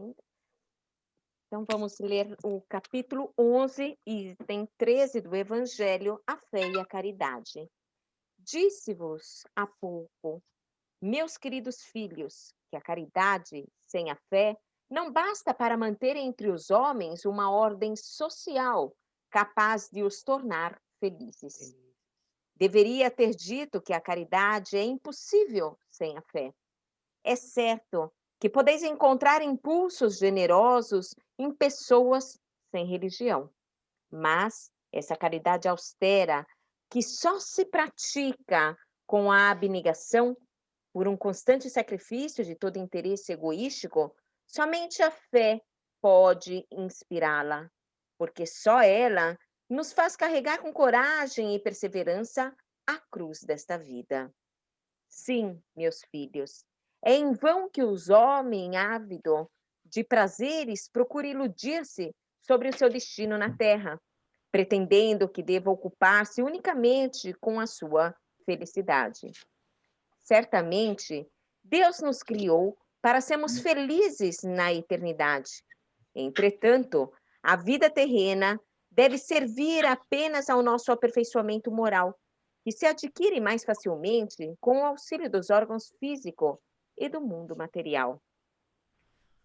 ainda. Então, vamos ler o capítulo 11, item 13 do Evangelho, a fé e a caridade. Disse-vos há pouco, meus queridos filhos, que a caridade sem a fé não basta para manter entre os homens uma ordem social capaz de os tornar felizes. Deveria ter dito que a caridade é impossível sem a fé. É certo que podeis encontrar impulsos generosos em pessoas sem religião, mas essa caridade austera, que só se pratica com a abnegação, por um constante sacrifício de todo interesse egoístico, somente a fé pode inspirá-la, porque só ela nos faz carregar com coragem e perseverança a cruz desta vida. Sim, meus filhos, é em vão que os homem ávido de prazeres procura iludir-se sobre o seu destino na terra, pretendendo que deva ocupar-se unicamente com a sua felicidade. Certamente, Deus nos criou para sermos felizes na eternidade. Entretanto, a vida terrena deve servir apenas ao nosso aperfeiçoamento moral, que se adquire mais facilmente com o auxílio dos órgãos físico e do mundo material.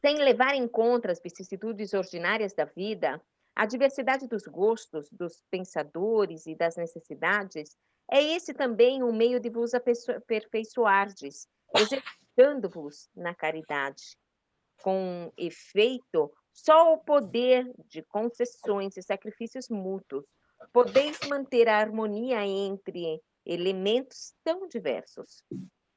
Sem levar em conta as vicissitudes ordinárias da vida, a diversidade dos gostos, dos pensadores e das necessidades, é esse também um meio de vos aperfeiçoardes, exercitando-vos na caridade. Com efeito, só o poder de concessões e sacrifícios mútuos podeis manter a harmonia entre elementos tão diversos.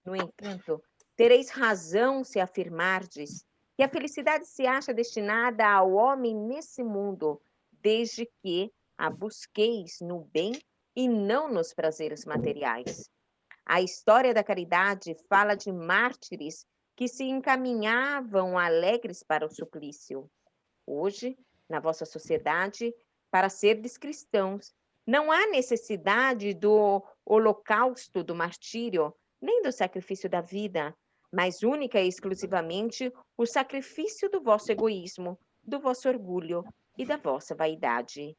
No entanto, tereis razão se afirmardes que a felicidade se acha destinada ao homem nesse mundo, desde que a busqueis no bem e não nos prazeres materiais. A história da caridade fala de mártires que se encaminhavam alegres para o suplício. Hoje, na vossa sociedade, para serdes cristãos, não há necessidade do holocausto do martírio, nem do sacrifício da vida, mas única e exclusivamente o sacrifício do vosso egoísmo, do vosso orgulho e da vossa vaidade.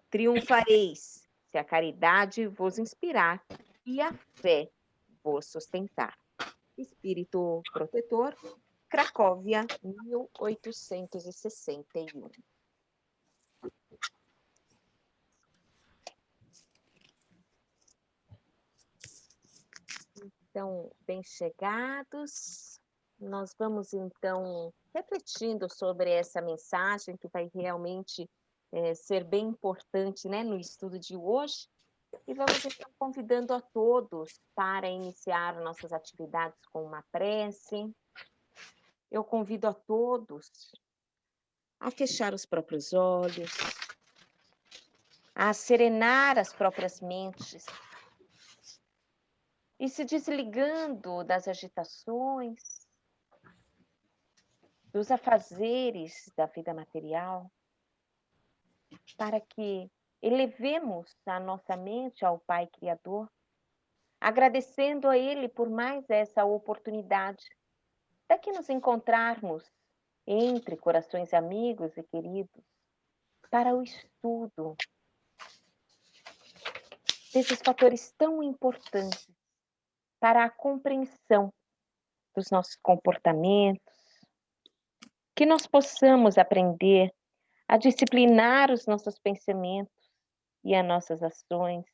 Triunfareis se a caridade vos inspirar e a fé vos sustentar. Espírito protetor, Cracóvia, 1861. Então, bem chegados, nós vamos então refletindo sobre essa mensagem que vai realmente ser bem importante, né, no estudo de hoje. E vamos então convidando a todos para iniciar nossas atividades com uma prece. Eu convido a todos a fechar os próprios olhos, a serenar as próprias mentes e se desligando das agitações, dos afazeres da vida material, para que elevemos a nossa mente ao Pai Criador, agradecendo a Ele por mais essa oportunidade de nos encontrarmos entre corações amigos e queridos para o estudo desses fatores tão importantes para a compreensão dos nossos comportamentos, que nós possamos aprender a disciplinar os nossos pensamentos e as nossas ações,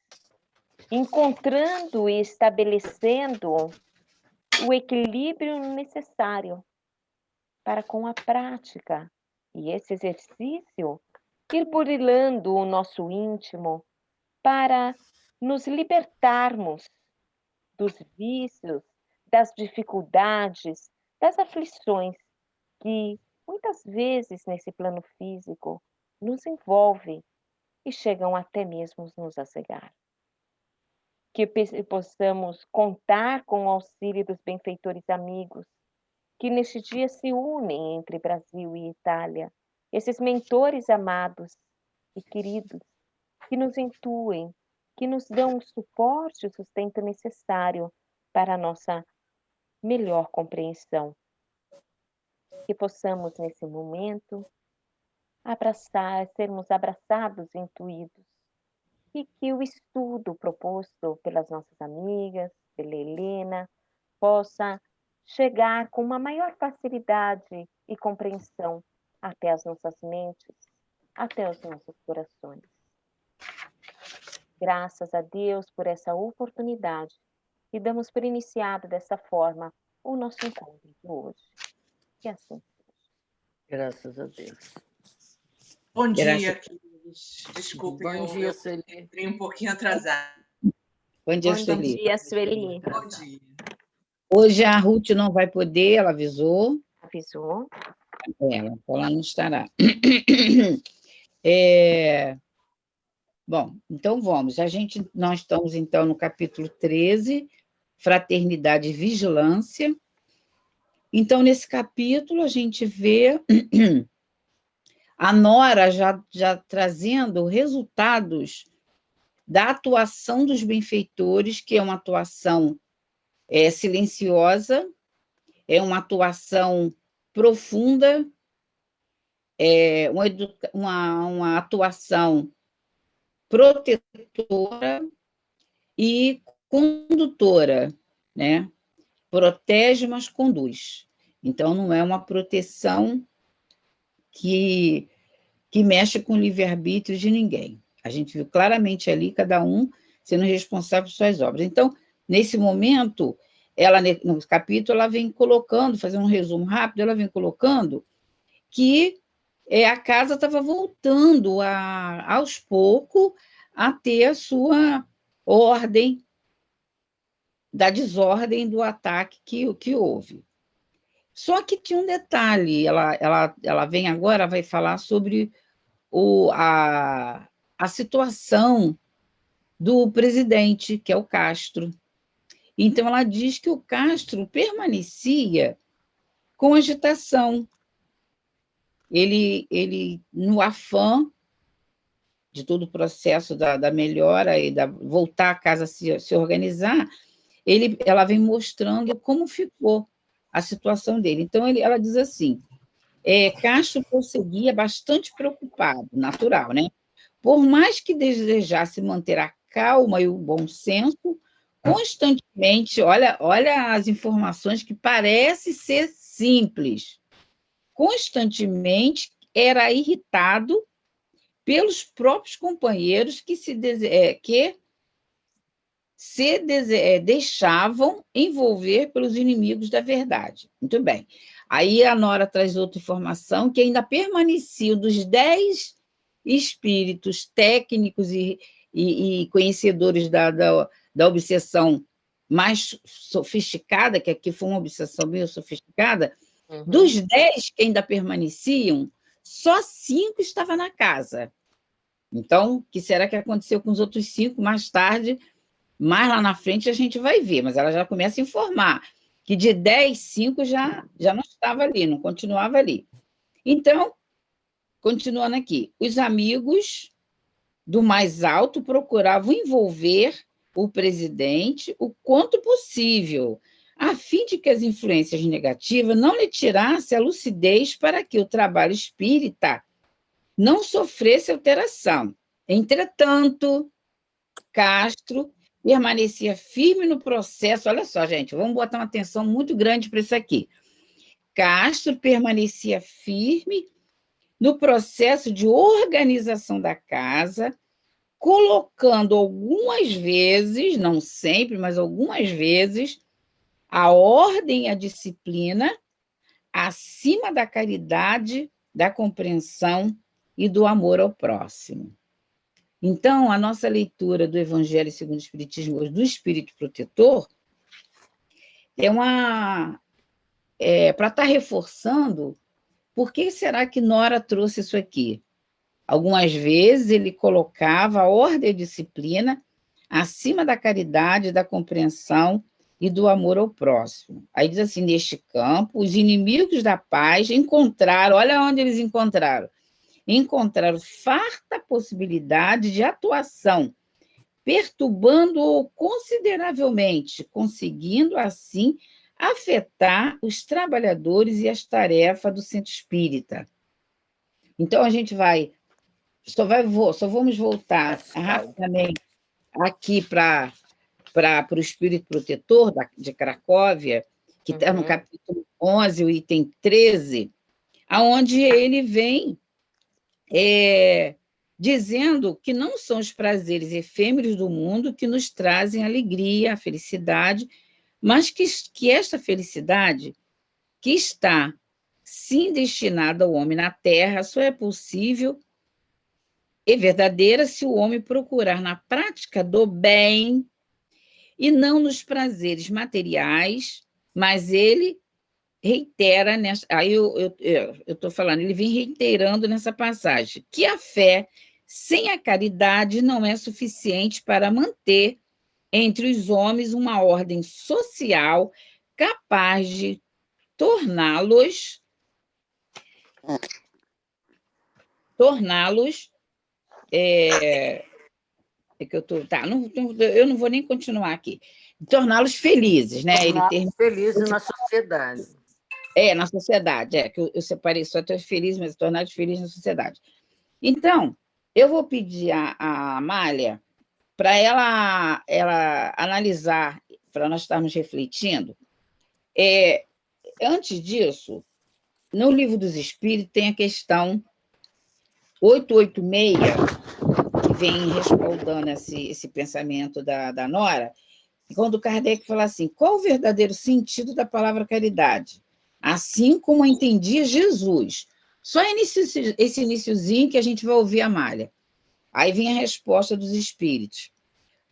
encontrando e estabelecendo o equilíbrio necessário para, com a prática e esse exercício, ir burilando o nosso íntimo para nos libertarmos dos vícios, das dificuldades, das aflições que muitas vezes nesse plano físico nos envolve e chegam até mesmo nos a cegar. Que possamos contar com o auxílio dos benfeitores amigos, que neste dia se unem entre Brasil e Itália, esses mentores amados e queridos, que nos intuem, que nos dão o suporte e o sustento necessário para a nossa melhor compreensão. que possamos, nesse momento, sermos abraçados e intuídos, e que o estudo proposto pelas nossas amigas, pela Helena, possa chegar com uma maior facilidade e compreensão até as nossas mentes, até os nossos corações. Graças a Deus por essa oportunidade e damos por iniciado dessa forma o nosso encontro de hoje. Que assim seja. Graças a Deus. Bom dia, queridos. Desculpem, Bom dia, eu Sueli. entrei um pouquinho atrasada. Bom dia, Bom Sueli. dia, Sueli. Bom dia. Hoje a Ruth não vai poder, ela avisou. Avisou? Ela não estará. Bom, então vamos. Nós estamos, então, no capítulo 13, Fraternidade e Vigilância. Então, nesse capítulo, a gente vê a Nora já trazendo resultados da atuação dos benfeitores, que é uma atuação silenciosa, é uma atuação profunda, uma atuação protetora e condutora, né? Protege, mas conduz. Então, não é uma proteção que mexe com o livre-arbítrio de ninguém. A gente viu claramente ali, cada um sendo responsável por suas obras. Então, nesse momento, ela, no capítulo, ela vem colocando, fazendo um resumo rápido, ela vem colocando que a casa estava voltando aos poucos a ter a sua ordem da desordem do ataque que houve. Só que tinha um detalhe, ela vem agora, vai falar sobre a situação do presidente, que é o Castro. Então, ela diz que o Castro permanecia com agitação. Ele no afã de todo o processo da melhora e voltar a casa se organizar, ela vem mostrando como ficou a situação dele. Então, ela diz assim, Castro prosseguia bastante preocupado, natural, né? Por mais que desejasse manter a calma e o bom senso, constantemente, olha as informações que parece ser simples, constantemente era irritado pelos próprios companheiros que se deixavam envolver pelos inimigos da verdade. Muito bem. Aí a Nora traz outra informação, que ainda permaneciam dos 10 espíritos técnicos e conhecedores da obsessão mais sofisticada, que aqui foi uma obsessão meio sofisticada, dos 10 que ainda permaneciam, só 5 estavam na casa. Então, o que será que aconteceu com os outros 5 mais tarde? Mais lá na frente a gente vai ver, mas ela já começa a informar que de 10, 5 já não estava ali, não continuava ali. Então, continuando aqui, os amigos do mais alto procuravam envolver o presidente o quanto possível, a fim de que as influências negativas não lhe tirassem a lucidez para que o trabalho espírita não sofresse alteração. Entretanto, Castro permanecia firme no processo. Olha só, gente, vamos botar uma atenção muito grande para isso aqui. Castro permanecia firme no processo de organização da casa, colocando algumas vezes, não sempre, mas algumas vezes, a ordem e a disciplina acima da caridade, da compreensão e do amor ao próximo. Então, a nossa leitura do Evangelho segundo o Espiritismo, do Espírito Protetor, para estar reforçando por que será que Nora trouxe isso aqui. Algumas vezes ele colocava a ordem e a disciplina acima da caridade, da compreensão e do amor ao próximo. Aí diz assim, neste campo, os inimigos da paz encontraram, olha onde eles encontraram farta possibilidade de atuação, perturbando-o consideravelmente, conseguindo, assim, afetar os trabalhadores e as tarefas do centro espírita. Então, a gente só vamos voltar rapidamente aqui para o espírito protetor de Cracóvia, que está no capítulo 11, o item 13, aonde ele vem dizendo que não são os prazeres efêmeros do mundo que nos trazem alegria, a felicidade, mas que esta felicidade que está sim destinada ao homem na Terra só é possível e verdadeira se o homem procurar na prática do bem e não nos prazeres materiais, mas ele reitera, aí eu estou falando, ele vem reiterando nessa passagem, que a fé sem a caridade não é suficiente para manter entre os homens uma ordem social capaz de torná-los eu não vou nem continuar aqui. Torná-los felizes, né? Torná-los felizes na sociedade. Na sociedade, que eu separei só ter feliz, mas torná-los felizes na sociedade. Então, eu vou pedir a Amália para ela analisar, para nós estarmos refletindo. Antes disso, no Livro dos Espíritos tem a questão 886, que vem respaldando esse pensamento da Nora, quando Kardec fala assim, qual o verdadeiro sentido da palavra caridade? Assim como a entendia Jesus. Só esse iniciozinho que a gente vai ouvir a Amália. Aí vem a resposta dos Espíritos.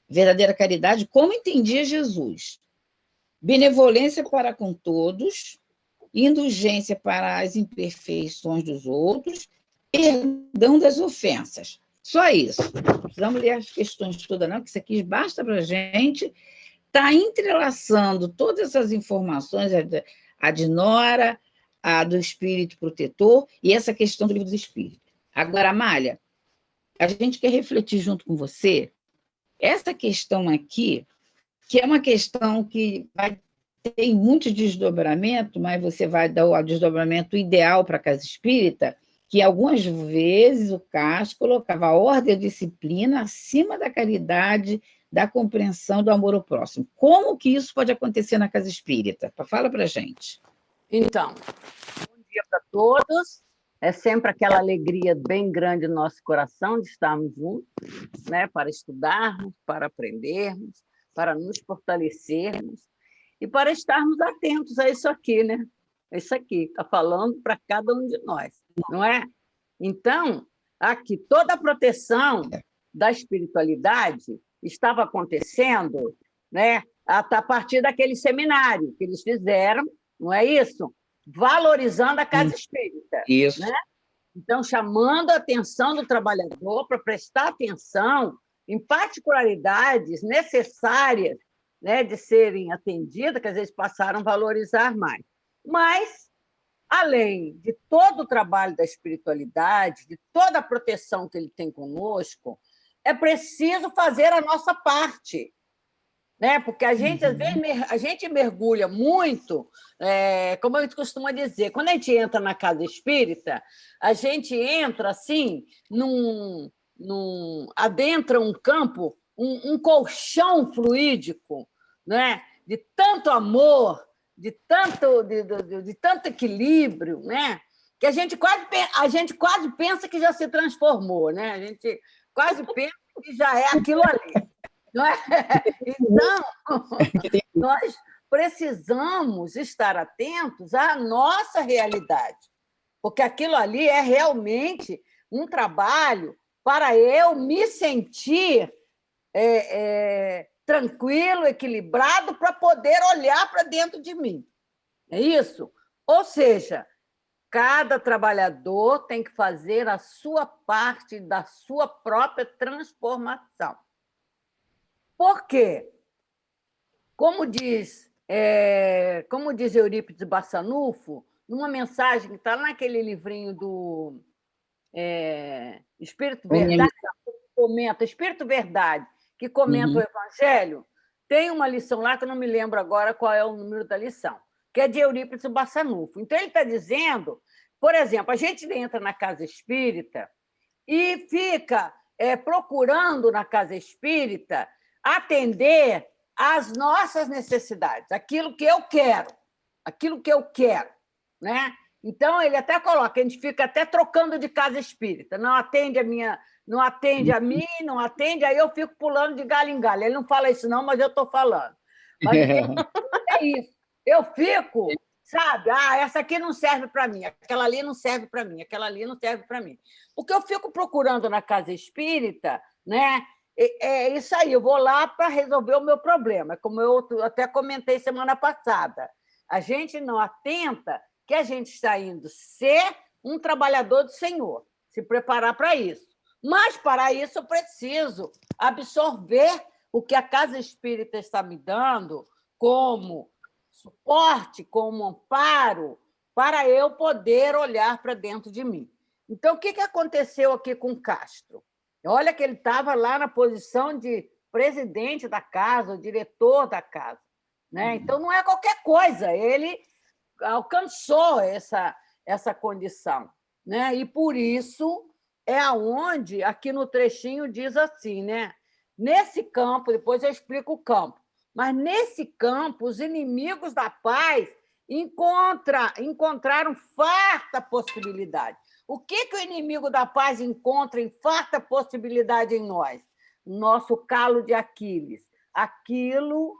Verdadeira caridade, como entendia Jesus? Benevolência para com todos, indulgência para as imperfeições dos outros, perdão das ofensas. Só isso. Não precisamos ler as questões todas, não, que isso aqui basta para a gente estar entrelaçando todas essas informações, a de Nora, a do espírito protetor e essa questão do Livro dos Espíritos. Agora, Amália, a gente quer refletir junto com você essa questão aqui, que é uma questão que vai ter muito desdobramento, mas você vai dar o desdobramento ideal para a casa espírita, que algumas vezes o Castro colocava a ordem e a disciplina acima da caridade, da compreensão do amor ao próximo. Como que isso pode acontecer na casa espírita? Fala para a gente. Então, bom dia para todos. É sempre aquela alegria bem grande no nosso coração de estarmos juntos, né, para estudarmos, para aprendermos, para nos fortalecermos e para estarmos atentos a isso aqui, né? Isso aqui está falando para cada um de nós, não é? Então, aqui, toda a proteção da espiritualidade estava acontecendo, né, a partir daquele seminário que eles fizeram, não é isso? Valorizando a casa espírita. Isso. Né? Então, chamando a atenção do trabalhador para prestar atenção em particularidades necessárias, né, de serem atendidas, que às vezes passaram a valorizar mais. Mas, além de todo o trabalho da espiritualidade, de toda a proteção que ele tem conosco, é preciso fazer a nossa parte. Né? Porque a gente, às vezes, a gente mergulha muito, como a gente costuma dizer, quando a gente entra na casa espírita, a gente entra assim, adentra um campo, um colchão fluídico, né? De tanto amor, de tanto equilíbrio, né? Que a gente quase pensa que já se transformou, né? A gente quase pensa que já é aquilo ali. Não é? Então, nós precisamos estar atentos à nossa realidade, porque aquilo ali é realmente um trabalho para eu me sentir tranquilo, equilibrado, para poder olhar para dentro de mim. É isso? Ou seja, cada trabalhador tem que fazer a sua parte da sua própria transformação. Por quê? Como diz Eurípides Bassanufo, numa mensagem que está naquele livrinho do Espírito Verdade, Espírito Verdade, que comenta o Evangelho, tem uma lição lá que eu não me lembro agora qual é o número da lição, que é de Eurípides Barçanufo. Então, ele está dizendo, por exemplo, a gente entra na casa espírita e fica procurando na casa espírita atender às nossas necessidades, aquilo que eu quero, né? Então, ele até coloca, a gente fica até trocando de casa espírita, não atende a mim, não atende, aí eu fico pulando de galho em galho. Ele não fala isso, não, mas eu estou falando. Mas o que é isso? Eu fico, sabe? Essa aqui não serve para mim, aquela ali não serve para mim, aquela ali não serve para mim. Porque eu fico procurando na casa espírita, né? É isso aí, eu vou lá para resolver o meu problema, como eu até comentei semana passada. A gente não atenta que a gente está indo ser um trabalhador do Senhor, se preparar para isso. Mas, para isso, eu preciso absorver o que a casa espírita está me dando como suporte, como amparo, para eu poder olhar para dentro de mim. Então, o que aconteceu aqui com Castro? Olha que ele estava lá na posição de presidente da casa, o diretor da casa, né? Então, não é qualquer coisa, ele alcançou essa condição, né? E, por isso, é aonde, aqui no trechinho, diz assim, né? Nesse campo, depois eu explico o campo, mas nesse campo, os inimigos da paz encontraram farta possibilidade. O que o inimigo da paz encontra em farta possibilidade em nós? Nosso calo de Aquiles, aquilo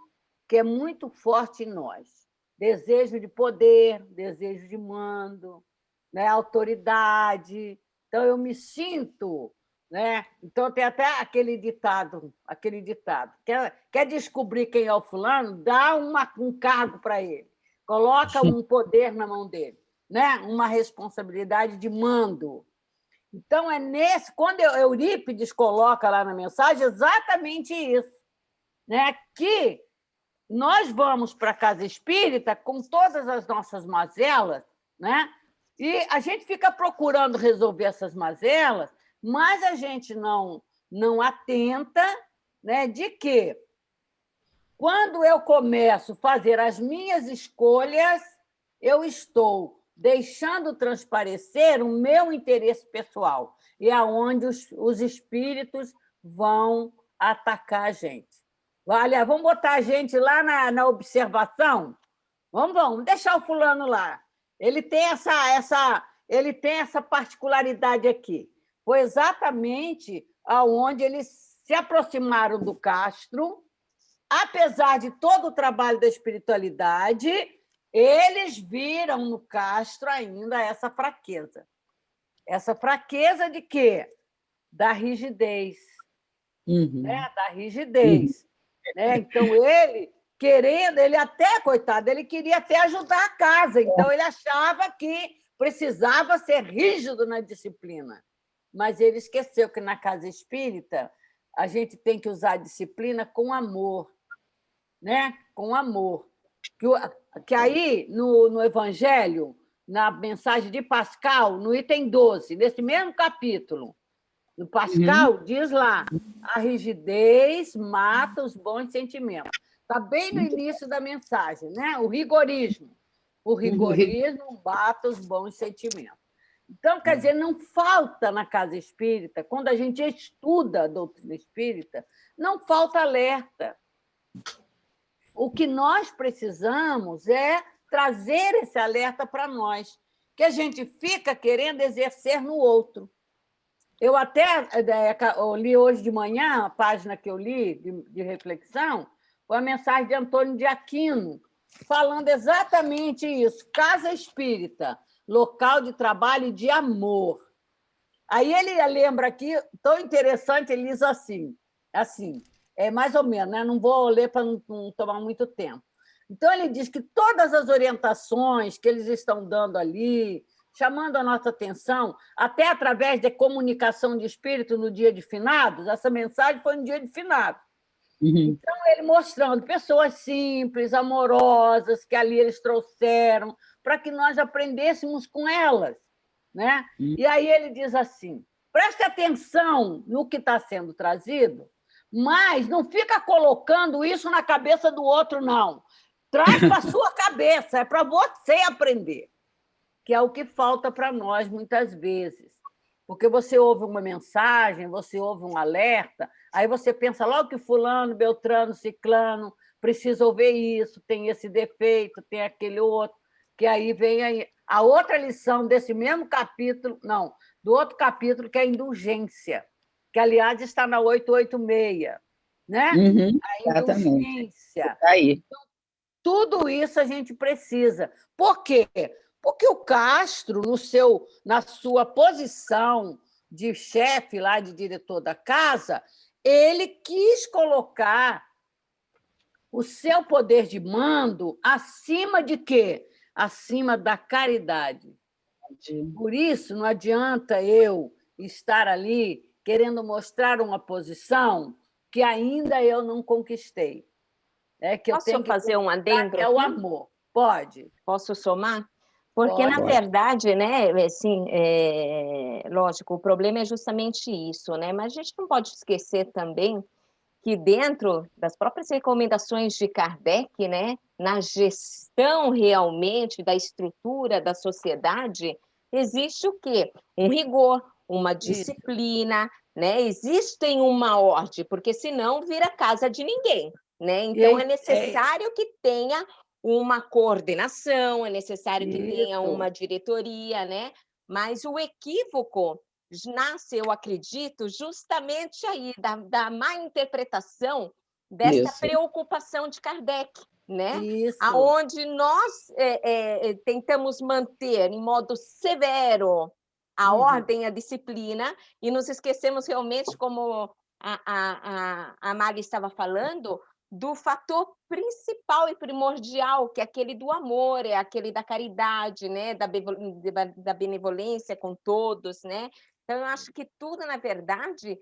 que é muito forte em nós. Desejo de poder, desejo de mando, né? Autoridade. Então, eu me sinto... né? Então, tem até aquele ditado. Quer descobrir quem é o fulano? Dá um cargo para ele. Coloca um poder na mão dele, né? Uma responsabilidade de mando. Então, quando Eurípides coloca lá na mensagem, exatamente isso, né? Que nós vamos para a casa espírita com todas as nossas mazelas, né? E a gente fica procurando resolver essas mazelas, mas a gente não atenta, né, de que, quando eu começo a fazer as minhas escolhas, eu estou deixando transparecer o meu interesse pessoal, e é onde os espíritos vão atacar a gente. Olha, vamos botar a gente lá na observação? Vamos deixar o fulano lá. Ele tem essa particularidade aqui. Foi exatamente aonde eles se aproximaram do Castro, apesar de todo o trabalho da espiritualidade, eles viram no Castro ainda essa fraqueza. Essa fraqueza de quê? Da rigidez. Né? Da rigidez. Né? Então, ele até, coitado, ele queria até ajudar a casa, então ele achava que precisava ser rígido na disciplina. Mas ele esqueceu que na casa espírita a gente tem que usar a disciplina com amor, né? Com amor. Que aí, no Evangelho, na mensagem de Pascal, no item 12, nesse mesmo capítulo, no Pascal, diz lá, a rigidez mata os bons sentimentos. Está bem no início da mensagem, né? O rigorismo. O rigorismo mata os bons sentimentos. Então, quer dizer, não falta na casa espírita, quando a gente estuda a doutrina espírita, não falta alerta. O que nós precisamos é trazer esse alerta para nós, que a gente fica querendo exercer no outro. Eu até li hoje de manhã, a página que eu li de reflexão, foi a mensagem de Antônio de Aquino, falando exatamente isso. Casa espírita, local de trabalho e de amor. Aí ele lembra aqui, tão interessante, ele diz assim, mais ou menos, né? Não vou ler para não tomar muito tempo. Então, ele diz que todas as orientações que eles estão dando ali, chamando a nossa atenção, até através da comunicação de espírito no dia de finados, essa mensagem foi no dia de finados. Então, ele mostrando pessoas simples, amorosas, que ali eles trouxeram, para que nós aprendêssemos com elas. Né? E aí ele diz assim, preste atenção no que está sendo trazido, Mas não fica colocando isso na cabeça do outro, não. Traz para a sua cabeça, é para você aprender, que é o que falta para nós muitas vezes. Porque você ouve uma mensagem, você ouve um alerta, aí você pensa logo que fulano, beltrano, ciclano precisa ouvir isso, tem esse defeito, tem aquele outro, que aí vem a outra lição desse mesmo capítulo, não, do outro capítulo, que é a indulgência, que, aliás, está na 886, né? A exatamente. indulgência. Tá aí. Tudo isso a gente precisa. Por quê? Porque o Castro, na sua posição de chefe lá, de diretor da casa, ele quis colocar o seu poder de mando acima de quê? Acima da caridade. Por isso, não adianta eu estar ali querendo mostrar uma posição que ainda eu não conquistei. Que eu Posso tenho que fazer um adendo? é o amor. Pode. Posso somar? Porque, Pode. na verdade, né, assim, lógico, o problema é justamente isso, né? Mas a gente não pode esquecer também que dentro das próprias recomendações de Kardec, né, na gestão realmente da estrutura da sociedade, existe o quê? Um rigor, uma disciplina, né? Existem uma ordem, porque senão vira casa de ninguém, né? Então é necessário que tenha uma coordenação, é necessário que tenha uma diretoria, né? Mas o equívoco nasce, eu acredito, justamente aí da má interpretação dessa preocupação de Kardec, né? Aonde nós tentamos manter em modo severo a ordem, a disciplina, e nos esquecemos realmente, como a Mari estava falando, do fator principal e primordial, que é aquele do amor, é aquele da caridade, né? Da benevolência com todos, né? Então, eu acho que tudo, na verdade,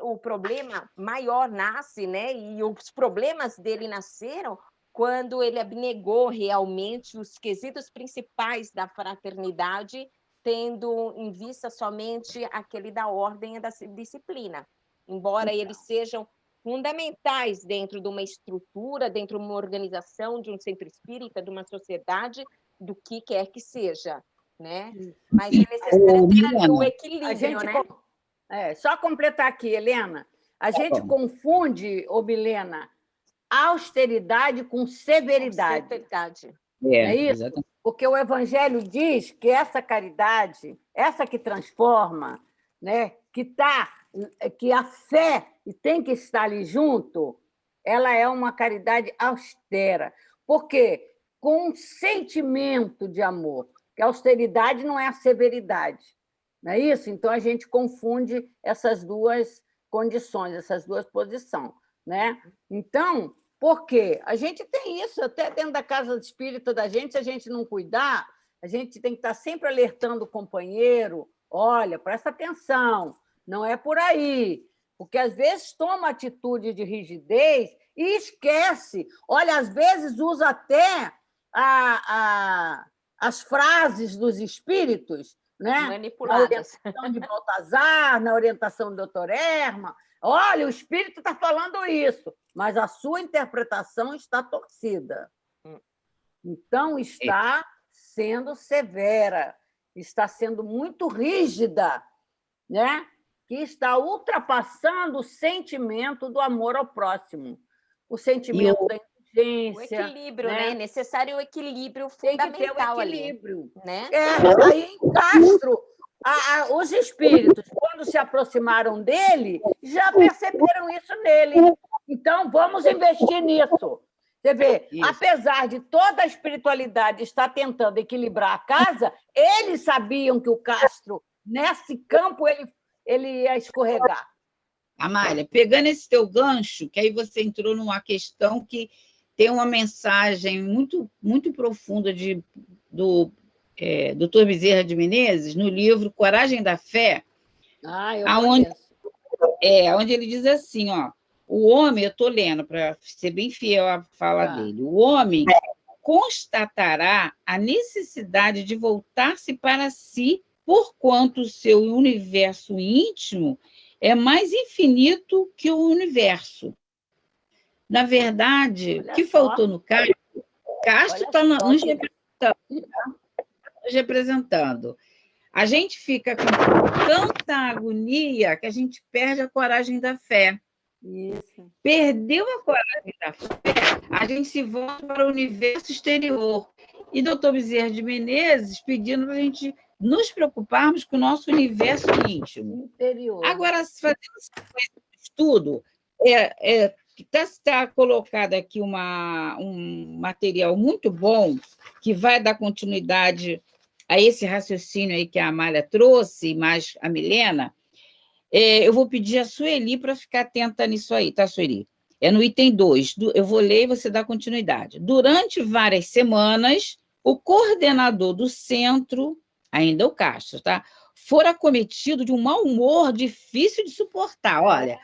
o problema maior nasce, né? E os problemas dele nasceram quando ele abnegou realmente os quesitos principais da fraternidade, tendo em vista somente aquele da ordem e da disciplina. Embora eles sejam fundamentais dentro de uma estrutura, dentro de uma organização, de um centro espírita, de uma sociedade, do que quer que seja, né? Mas é necessário ter o equilíbrio, né? Só completar aqui, Helena. A gente confunde, Milena, austeridade com severidade. Não é isso? Exatamente. Porque o Evangelho diz que essa caridade, essa que transforma, né, que a fé tem que estar ali junto, ela é uma caridade austera. Por quê? Com um sentimento de amor, que a austeridade não é a severidade. Não é isso? Então, a gente confunde essas duas condições, essas duas posições, né? Então, por quê? A gente tem isso até dentro da casa espírita da gente, se a gente não cuidar, a gente tem que estar sempre alertando o companheiro, olha, presta atenção, não é por aí, porque às vezes toma atitude de rigidez e esquece. Olha, às vezes usa até as frases dos espíritos, né? Manipuladas. Na orientação de Baltazar, na orientação do Dr. Erma. Olha, o espírito está falando isso, mas a sua interpretação está torcida. Então, está sendo severa, está sendo muito rígida, né? Que está ultrapassando o sentimento do amor ao próximo, o sentimento da indulgência. O equilíbrio, né? É necessário o equilíbrio fundamental. Tem que ter o equilíbrio. Ali, né? Aí, em Castro, os espíritos, quando se aproximaram dele, já perceberam isso nele. Então, vamos investir nisso. Você vê, apesar de toda a espiritualidade estar tentando equilibrar a casa, eles sabiam que o Castro, nesse campo, ele ia escorregar. Amália, pegando esse teu gancho, que aí você entrou numa questão que tem uma mensagem muito, muito profunda do Dr. Bezerra de Menezes, no livro Coragem da Fé, onde ele diz assim, ó, o homem, eu estou lendo para ser bem fiel à fala dele, o homem constatará a necessidade de voltar-se para si, porquanto o seu universo íntimo é mais infinito que o universo. Na verdade, o que faltou no Castro está nos representando. A gente fica com tanta agonia que a gente perde a coragem da fé. Isso. Perdeu a coragem da fé, a gente se volta para o universo exterior. E doutor Bezerra de Menezes pedindo para a gente nos preocuparmos com o nosso universo íntimo. Interior. Agora, fazendo esse estudo, está colocado aqui um material muito bom que vai dar continuidade a esse raciocínio aí que a Amália trouxe, mais a Milena. Eu vou pedir a Sueli para ficar atenta nisso aí, tá, Sueli? É no item 2. Eu vou ler e você dá continuidade. Durante várias semanas, o coordenador do centro, ainda o Castro, tá? Fora acometido de um mau humor difícil de suportar. Olha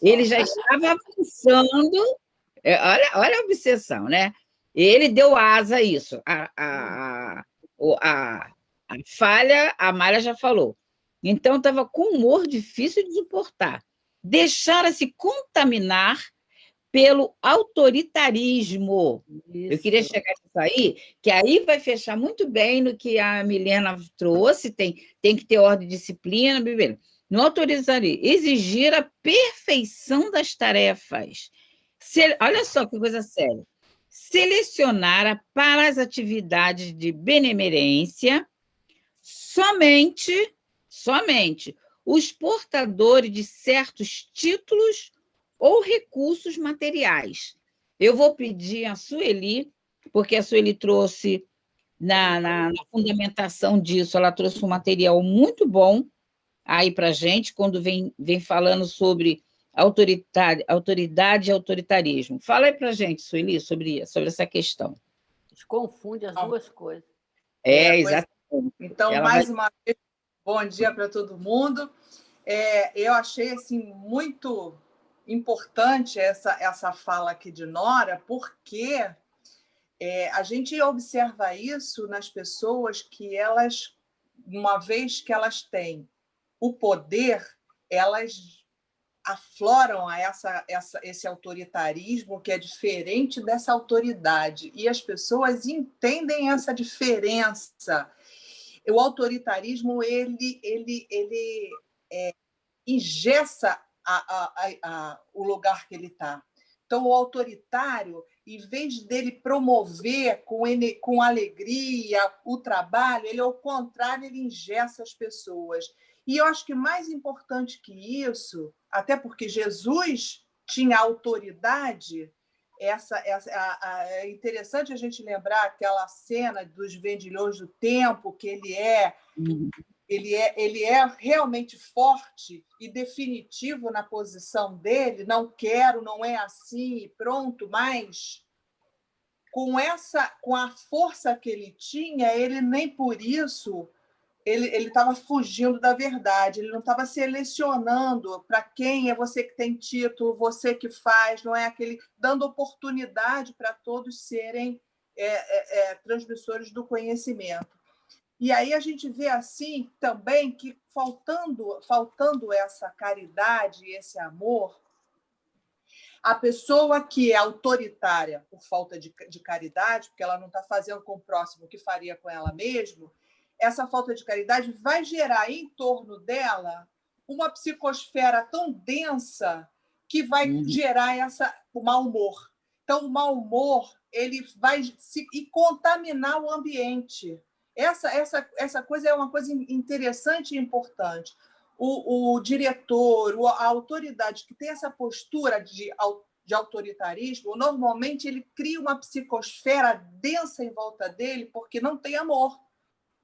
ele já estava avançando. Olha a obsessão, né? Ele deu asa a isso. A falha, a Amália já falou. Então, estava com humor difícil de suportar. Deixara-se contaminar pelo autoritarismo. Isso. Eu queria chegar nisso aí, que aí vai fechar muito bem no que a Milena trouxe, tem que ter ordem e disciplina, beleza. No autoritarismo, exigir a perfeição das tarefas. Olha só que coisa séria. Selecionar para as atividades de benemerência somente os portadores de certos títulos ou recursos materiais. Eu vou pedir a Sueli, porque a Sueli trouxe, na fundamentação disso, ela trouxe um material muito bom aí para a gente, quando vem falando sobre autoridade e autoritarismo. Fala aí para a gente, Sueli, sobre essa questão. Confunde as duas coisas. Exatamente. Então, uma vez, bom dia para todo mundo. Eu achei assim, muito importante essa fala aqui de Nora, porque a gente observa isso nas pessoas que elas, uma vez que elas têm o poder, elas afloram a esse autoritarismo que é diferente dessa autoridade. E as pessoas entendem essa diferença. O autoritarismo, ele engessa o lugar que ele está. Então, o autoritário, em vez dele promover com alegria o trabalho, ele, ao contrário, ele engessa as pessoas. E eu acho que mais importante que isso, até porque Jesus tinha autoridade, é interessante a gente lembrar aquela cena dos vendilhões do tempo, que ele é realmente forte e definitivo na posição dele, não quero, não é assim, e pronto, mas com a força que ele tinha, ele nem por isso ele estava fugindo da verdade, ele não estava selecionando para quem é você que tem título, você que faz, não é aquele dando oportunidade para todos serem transmissores do conhecimento. E aí a gente vê assim também que faltando essa caridade, esse amor, a pessoa que é autoritária por falta de caridade, porque ela não está fazendo com o próximo o que faria com ela mesma, essa falta de caridade vai gerar em torno dela uma psicosfera tão densa que vai gerar o mau humor. Então, o mau humor ele vai contaminar o ambiente. Essa coisa é uma coisa interessante e importante. O diretor, a autoridade que tem essa postura de autoritarismo, normalmente ele cria uma psicosfera densa em volta dele porque não tem amor.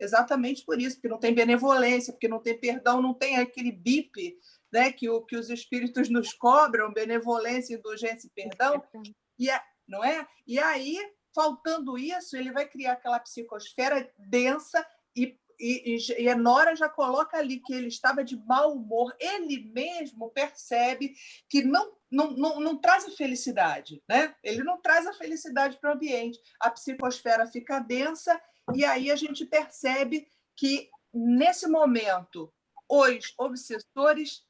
Exatamente por isso, porque não tem benevolência, porque não tem perdão, não tem aquele bip, né, que os espíritos nos cobram, benevolência, indulgência e perdão, não é? E aí, faltando isso, ele vai criar aquela psicosfera densa e a Nora já coloca ali que ele estava de mau humor. Ele mesmo percebe que não traz a felicidade, né? Ele não traz a felicidade para o ambiente. A psicosfera fica densa e aí a gente percebe que, nesse momento, os obsessores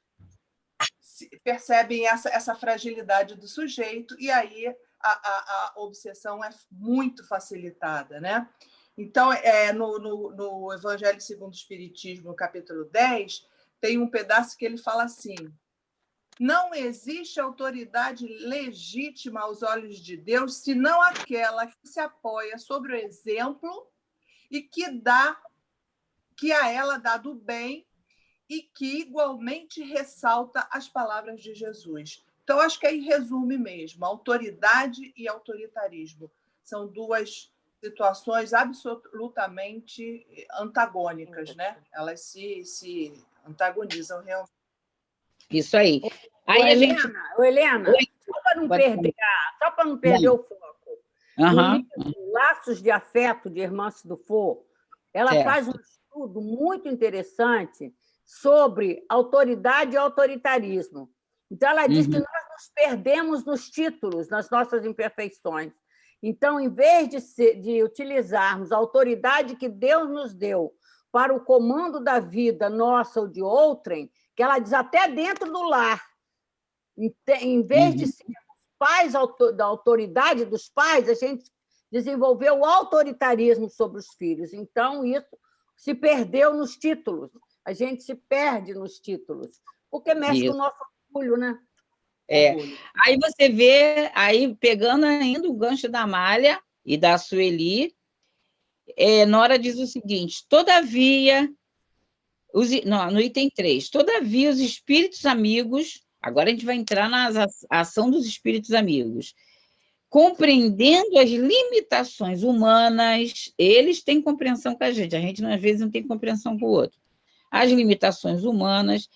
percebem essa fragilidade do sujeito, e aí a obsessão é muito facilitada, né? Então, no Evangelho segundo o Espiritismo, no capítulo 10, tem um pedaço que ele fala assim: não existe autoridade legítima aos olhos de Deus, senão aquela que se apoia sobre o exemplo e que a ela dá do bem e que igualmente ressalta as palavras de Jesus. Então, acho que aí resume mesmo: autoridade e autoritarismo são duas situações absolutamente antagônicas, né? Elas se antagonizam realmente. Isso aí. Aí Helena, Oi? só para não perder o foco, no livro Laços de Afeto, de Hermance Dufour, ela Certo. faz um estudo muito interessante sobre autoridade e autoritarismo. Então, ela diz que nós nos perdemos nos títulos, nas nossas imperfeições. Então, em vez de utilizarmos a autoridade que Deus nos deu para o comando da vida nossa ou de outrem, que ela diz até dentro do lar, em vez de ser pais da autoridade dos pais, a gente desenvolveu o autoritarismo sobre os filhos. Então, isso se perdeu nos títulos. A gente se perde nos títulos, porque mexe com o nosso orgulho, né? Aí você vê, aí pegando ainda o gancho da Amália e da Sueli, Nora diz o seguinte: todavia, no item 3, todavia os espíritos amigos, agora a gente vai entrar na ação dos espíritos amigos, compreendendo as limitações humanas, eles têm compreensão com a gente às vezes não tem compreensão com o outro, as limitações humanas,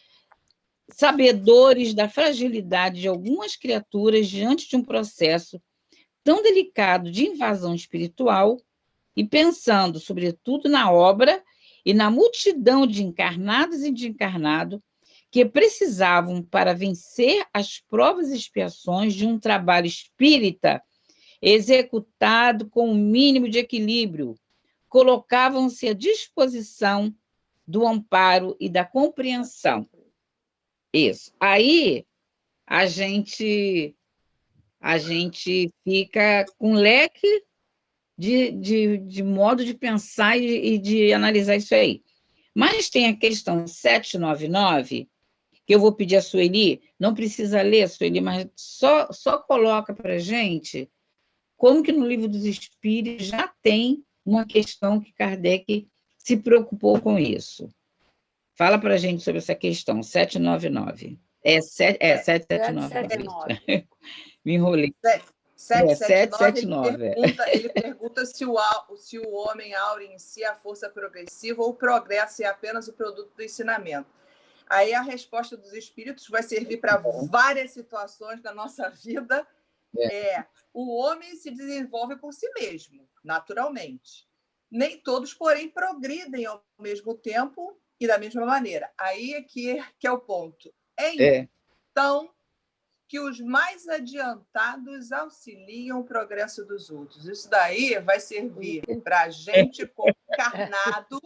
sabedores da fragilidade de algumas criaturas diante de um processo tão delicado de invasão espiritual e pensando, sobretudo, na obra e na multidão de encarnados e de encarnados que precisavam, para vencer as provas e expiações de um trabalho espírita executado com o mínimo de equilíbrio, colocavam-se à disposição do amparo e da compreensão. Isso. Aí a gente fica com um leque de modo de pensar e de analisar isso aí. Mas tem a questão 799, que eu vou pedir a Sueli, não precisa ler, Sueli, mas só coloca para a gente como que no Livro dos Espíritos já tem uma questão que Kardec se preocupou com isso. Fala para a gente sobre essa questão, 799. 779. Me enrolei. 779, ele pergunta se o homem aura em si é a força progressiva ou o progresso é apenas o produto do ensinamento. Aí a resposta dos espíritos vai servir para várias situações da nossa vida. O homem se desenvolve por si mesmo, naturalmente. Nem todos, porém, progridem ao mesmo tempo e da mesma maneira. Aí é que é o ponto. Então, que os mais adiantados auxiliam o progresso dos outros. Isso daí vai servir para a gente, como encarnado,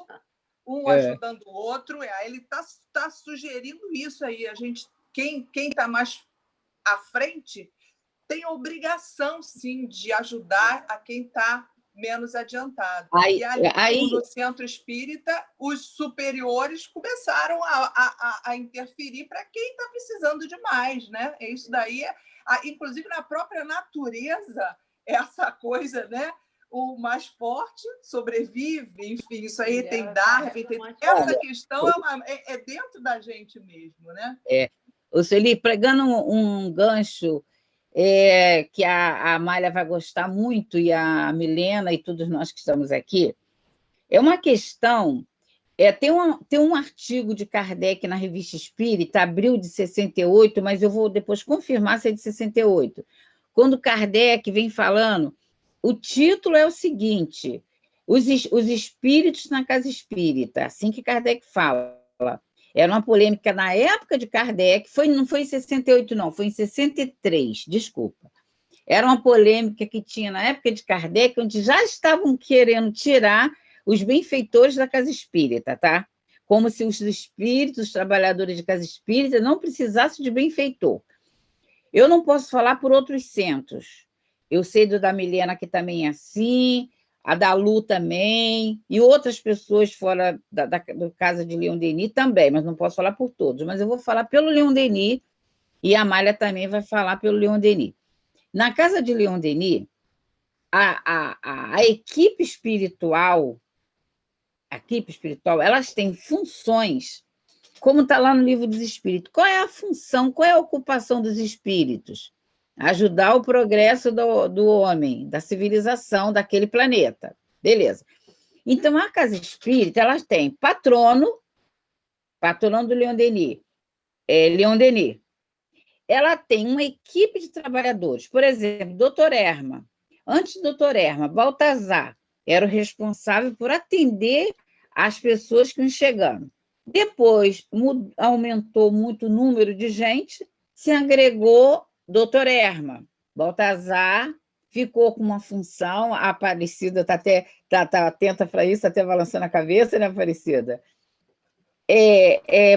um ajudando o outro. Aí ele está sugerindo isso aí. Quem está mais à frente tem a obrigação, sim, de ajudar a quem está menos adiantado. E ali, no centro espírita, os superiores começaram a interferir para quem está precisando de mais, né? Isso daí, inclusive na própria natureza, essa coisa, né? O mais forte sobrevive, enfim, isso aí tem Darwin. Essa questão é dentro da gente mesmo, né? Ô, Sueli, pregando um gancho que a Amália vai gostar muito, e a Milena e todos nós que estamos aqui, é uma questão... tem um artigo de Kardec na Revista Espírita, abril de 68, mas eu vou depois confirmar se é de 68. Quando Kardec vem falando, o título é o seguinte: os espíritos na casa espírita, assim que Kardec fala. Era uma polêmica na época de Kardec, não foi em 68, não, foi em 63, desculpa. Era uma polêmica que tinha na época de Kardec, onde já estavam querendo tirar os benfeitores da casa espírita, tá? como se os espíritos, os trabalhadores de casa espírita, não precisassem de benfeitor. Eu não posso falar por outros centros. Eu sei do da Milena, que também é assim, a da Lu também, e outras pessoas fora do Casa de Leon Denis também, mas não posso falar por todos. Mas eu vou falar pelo Leon Denis, e a Amália também vai falar pelo Leon Denis. Na Casa de Leon Denis, a equipe espiritual, elas têm funções, como está lá no Livro dos Espíritos. Qual é a função, qual é a ocupação dos espíritos? Ajudar o progresso do homem, da civilização daquele planeta. Beleza. Então, a Casa Espírita, elas têm patrono do Leon Denis, Leon Denis. Ela tem uma equipe de trabalhadores. Por exemplo, doutor Erma. Antes do doutor Erma, Baltazar era o responsável por atender as pessoas que iam chegando. Depois, aumentou muito o número de gente, se agregou doutor Erma. Baltazar ficou com uma função, a Aparecida está atenta para isso, até balançando a cabeça, né, Aparecida?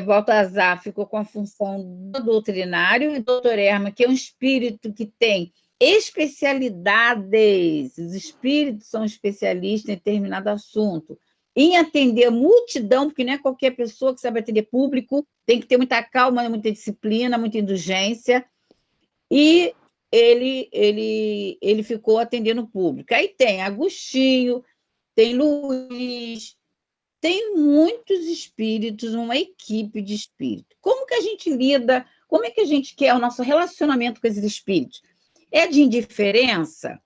Baltazar ficou com a função do doutrinário, e doutor Erma, que é um espírito que tem especialidades, os espíritos são especialistas em determinado assunto, em atender a multidão, porque não é qualquer pessoa que sabe atender público, tem que ter muita calma, muita disciplina, muita indulgência, e ele ficou atendendo o público. Aí tem Agostinho, tem Luiz, tem muitos espíritos, uma equipe de espíritos. Como que a gente lida, como é que a gente quer o nosso relacionamento com esses espíritos? É de indiferença?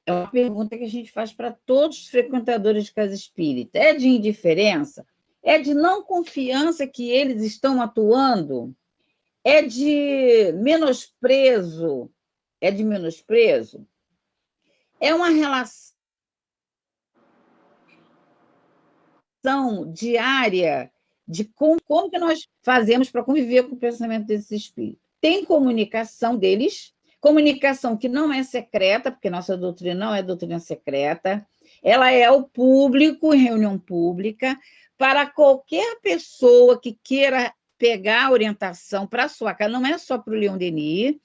É uma pergunta que a gente faz para todos os frequentadores de casa espírita. É de indiferença? É de não confiança que eles estão atuando? É de menosprezo? É de menosprezo? É uma relação diária de como que nós fazemos para conviver com o pensamento desses espíritos. Tem comunicação deles, comunicação que não é secreta, porque nossa doutrina não é doutrina secreta, ela é ao público, em reunião pública, para qualquer pessoa que queira pegar a orientação para a sua casa, não é só para o Leon Denis,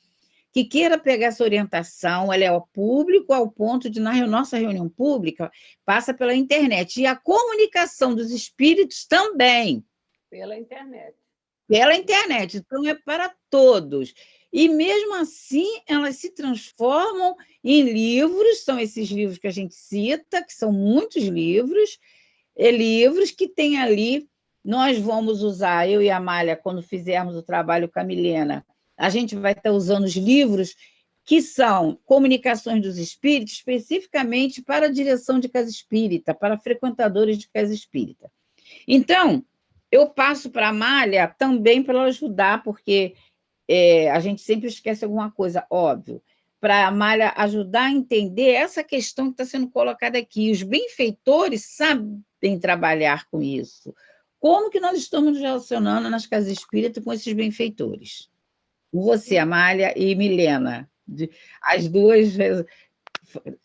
que queira pegar essa orientação, ela é ao público, ao ponto de, na nossa reunião pública, passa pela internet. E a comunicação dos espíritos também. Pela internet. Pela internet. Então, é para todos. E, mesmo assim, elas se transformam em livros, são esses livros que a gente cita, que são muitos livros, livros que tem ali, nós vamos usar, eu e a Amália, quando fizermos o trabalho com a Milena, a gente vai estar usando os livros que são Comunicações dos Espíritos, especificamente para a direção de casa espírita, para frequentadores de casa espírita. Então, eu passo para a Amália também para ela ajudar, porque a gente sempre esquece alguma coisa, óbvio, para a Amália ajudar a entender essa questão que está sendo colocada aqui. Os benfeitores sabem trabalhar com isso. Como que nós estamos nos relacionando nas casas espíritas com esses benfeitores? Você, Amália, e Milena. As duas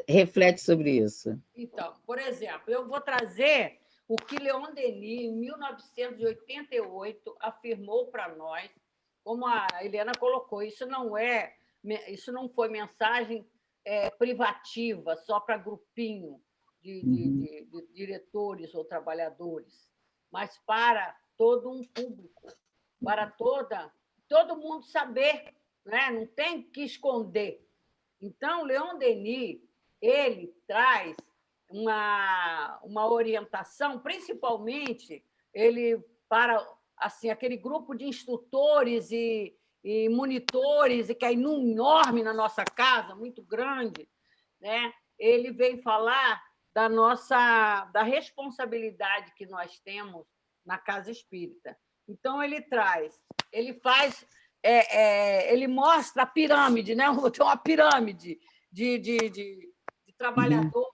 refletem sobre isso. Então, por exemplo, eu vou trazer o que Leon Denis, em 1988, afirmou para nós, como a Helena colocou, isso não foi mensagem privativa, só para grupinho de diretores ou trabalhadores, mas para todo um público, para todo mundo saber, né? Não tem que esconder. Então, Leon Denis, ele traz uma orientação, principalmente ele para assim aquele grupo de instrutores e monitores, que é enorme na nossa casa, muito grande, né? Ele vem falar da responsabilidade que nós temos na casa espírita. Então, ele mostra a pirâmide, né? Tem uma pirâmide de trabalhadores,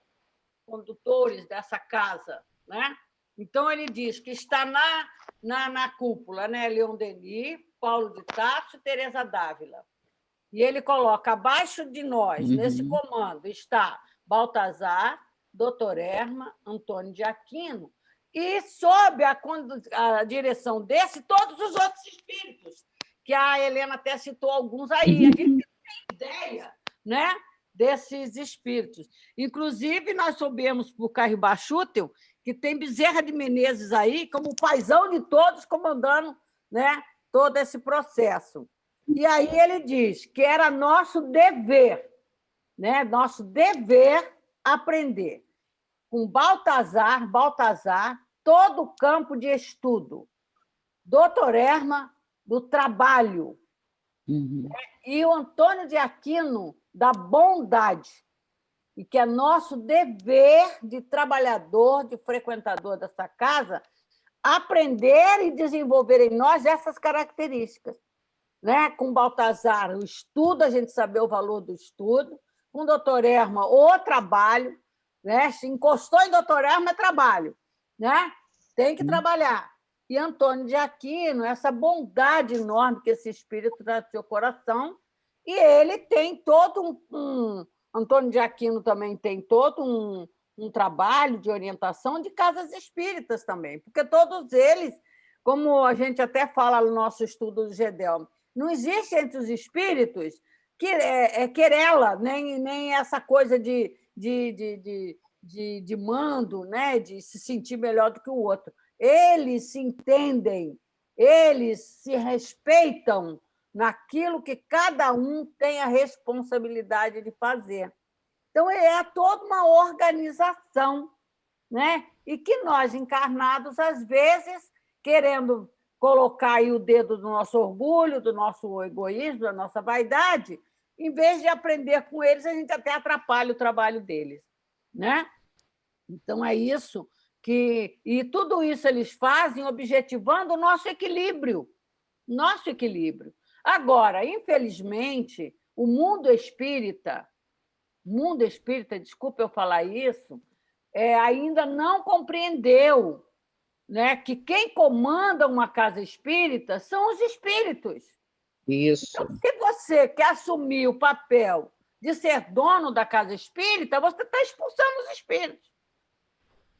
condutores dessa casa, né? Então, ele diz que está na cúpula, né? Leon Denis, Paulo de Tarso e Teresa d'Ávila. E ele coloca, abaixo de nós, nesse comando, está Baltazar, doutor Erma, Antônio de Aquino, E sob a direção desse, todos os outros espíritos, que a Helena até citou alguns aí. A gente tem ideia, né, desses espíritos. Inclusive, nós soubemos por Carriba Schutel que tem Bezerra de Menezes aí, como o paizão de todos, comandando, né, todo esse processo. E aí ele diz que era nosso dever, né, nosso dever aprender. Com Baltazar, todo o campo de estudo. Doutor Erma, do trabalho. E o Antônio de Aquino, da bondade. E que é nosso dever de trabalhador, de frequentador dessa casa, aprender e desenvolver em nós essas características. Né? Com Baltazar, o estudo, a gente saber o valor do estudo. Com o doutor Erma, o trabalho. Né? Se encostou em doutor Erma, é trabalho. Né? Tem que trabalhar. E Antônio de Aquino, essa bondade enorme que esse espírito traz no seu coração, e ele tem todo Antônio de Aquino também tem todo um trabalho de orientação de casas espíritas também, porque todos eles, como a gente até fala no nosso estudo do GEDEL, não existe entre os espíritos querela, nem essa coisa de mando, né? De se sentir melhor do que o outro. Eles se entendem, eles se respeitam naquilo que cada um tem a responsabilidade de fazer. Então, é toda uma organização, né? E que nós, encarnados, às vezes, querendo colocar aí o dedo do nosso orgulho, do nosso egoísmo, da nossa vaidade, em vez de aprender com eles, a gente até atrapalha o trabalho deles, né? Então, é isso que... E tudo isso eles fazem objetivando o nosso equilíbrio. Nosso equilíbrio. Agora, infelizmente, o mundo espírita, desculpa eu falar isso, ainda não compreendeu, né, que quem comanda uma casa espírita são os espíritos. Isso. Então, se você quer assumir o papel de ser dono da casa espírita, você está expulsando os espíritos.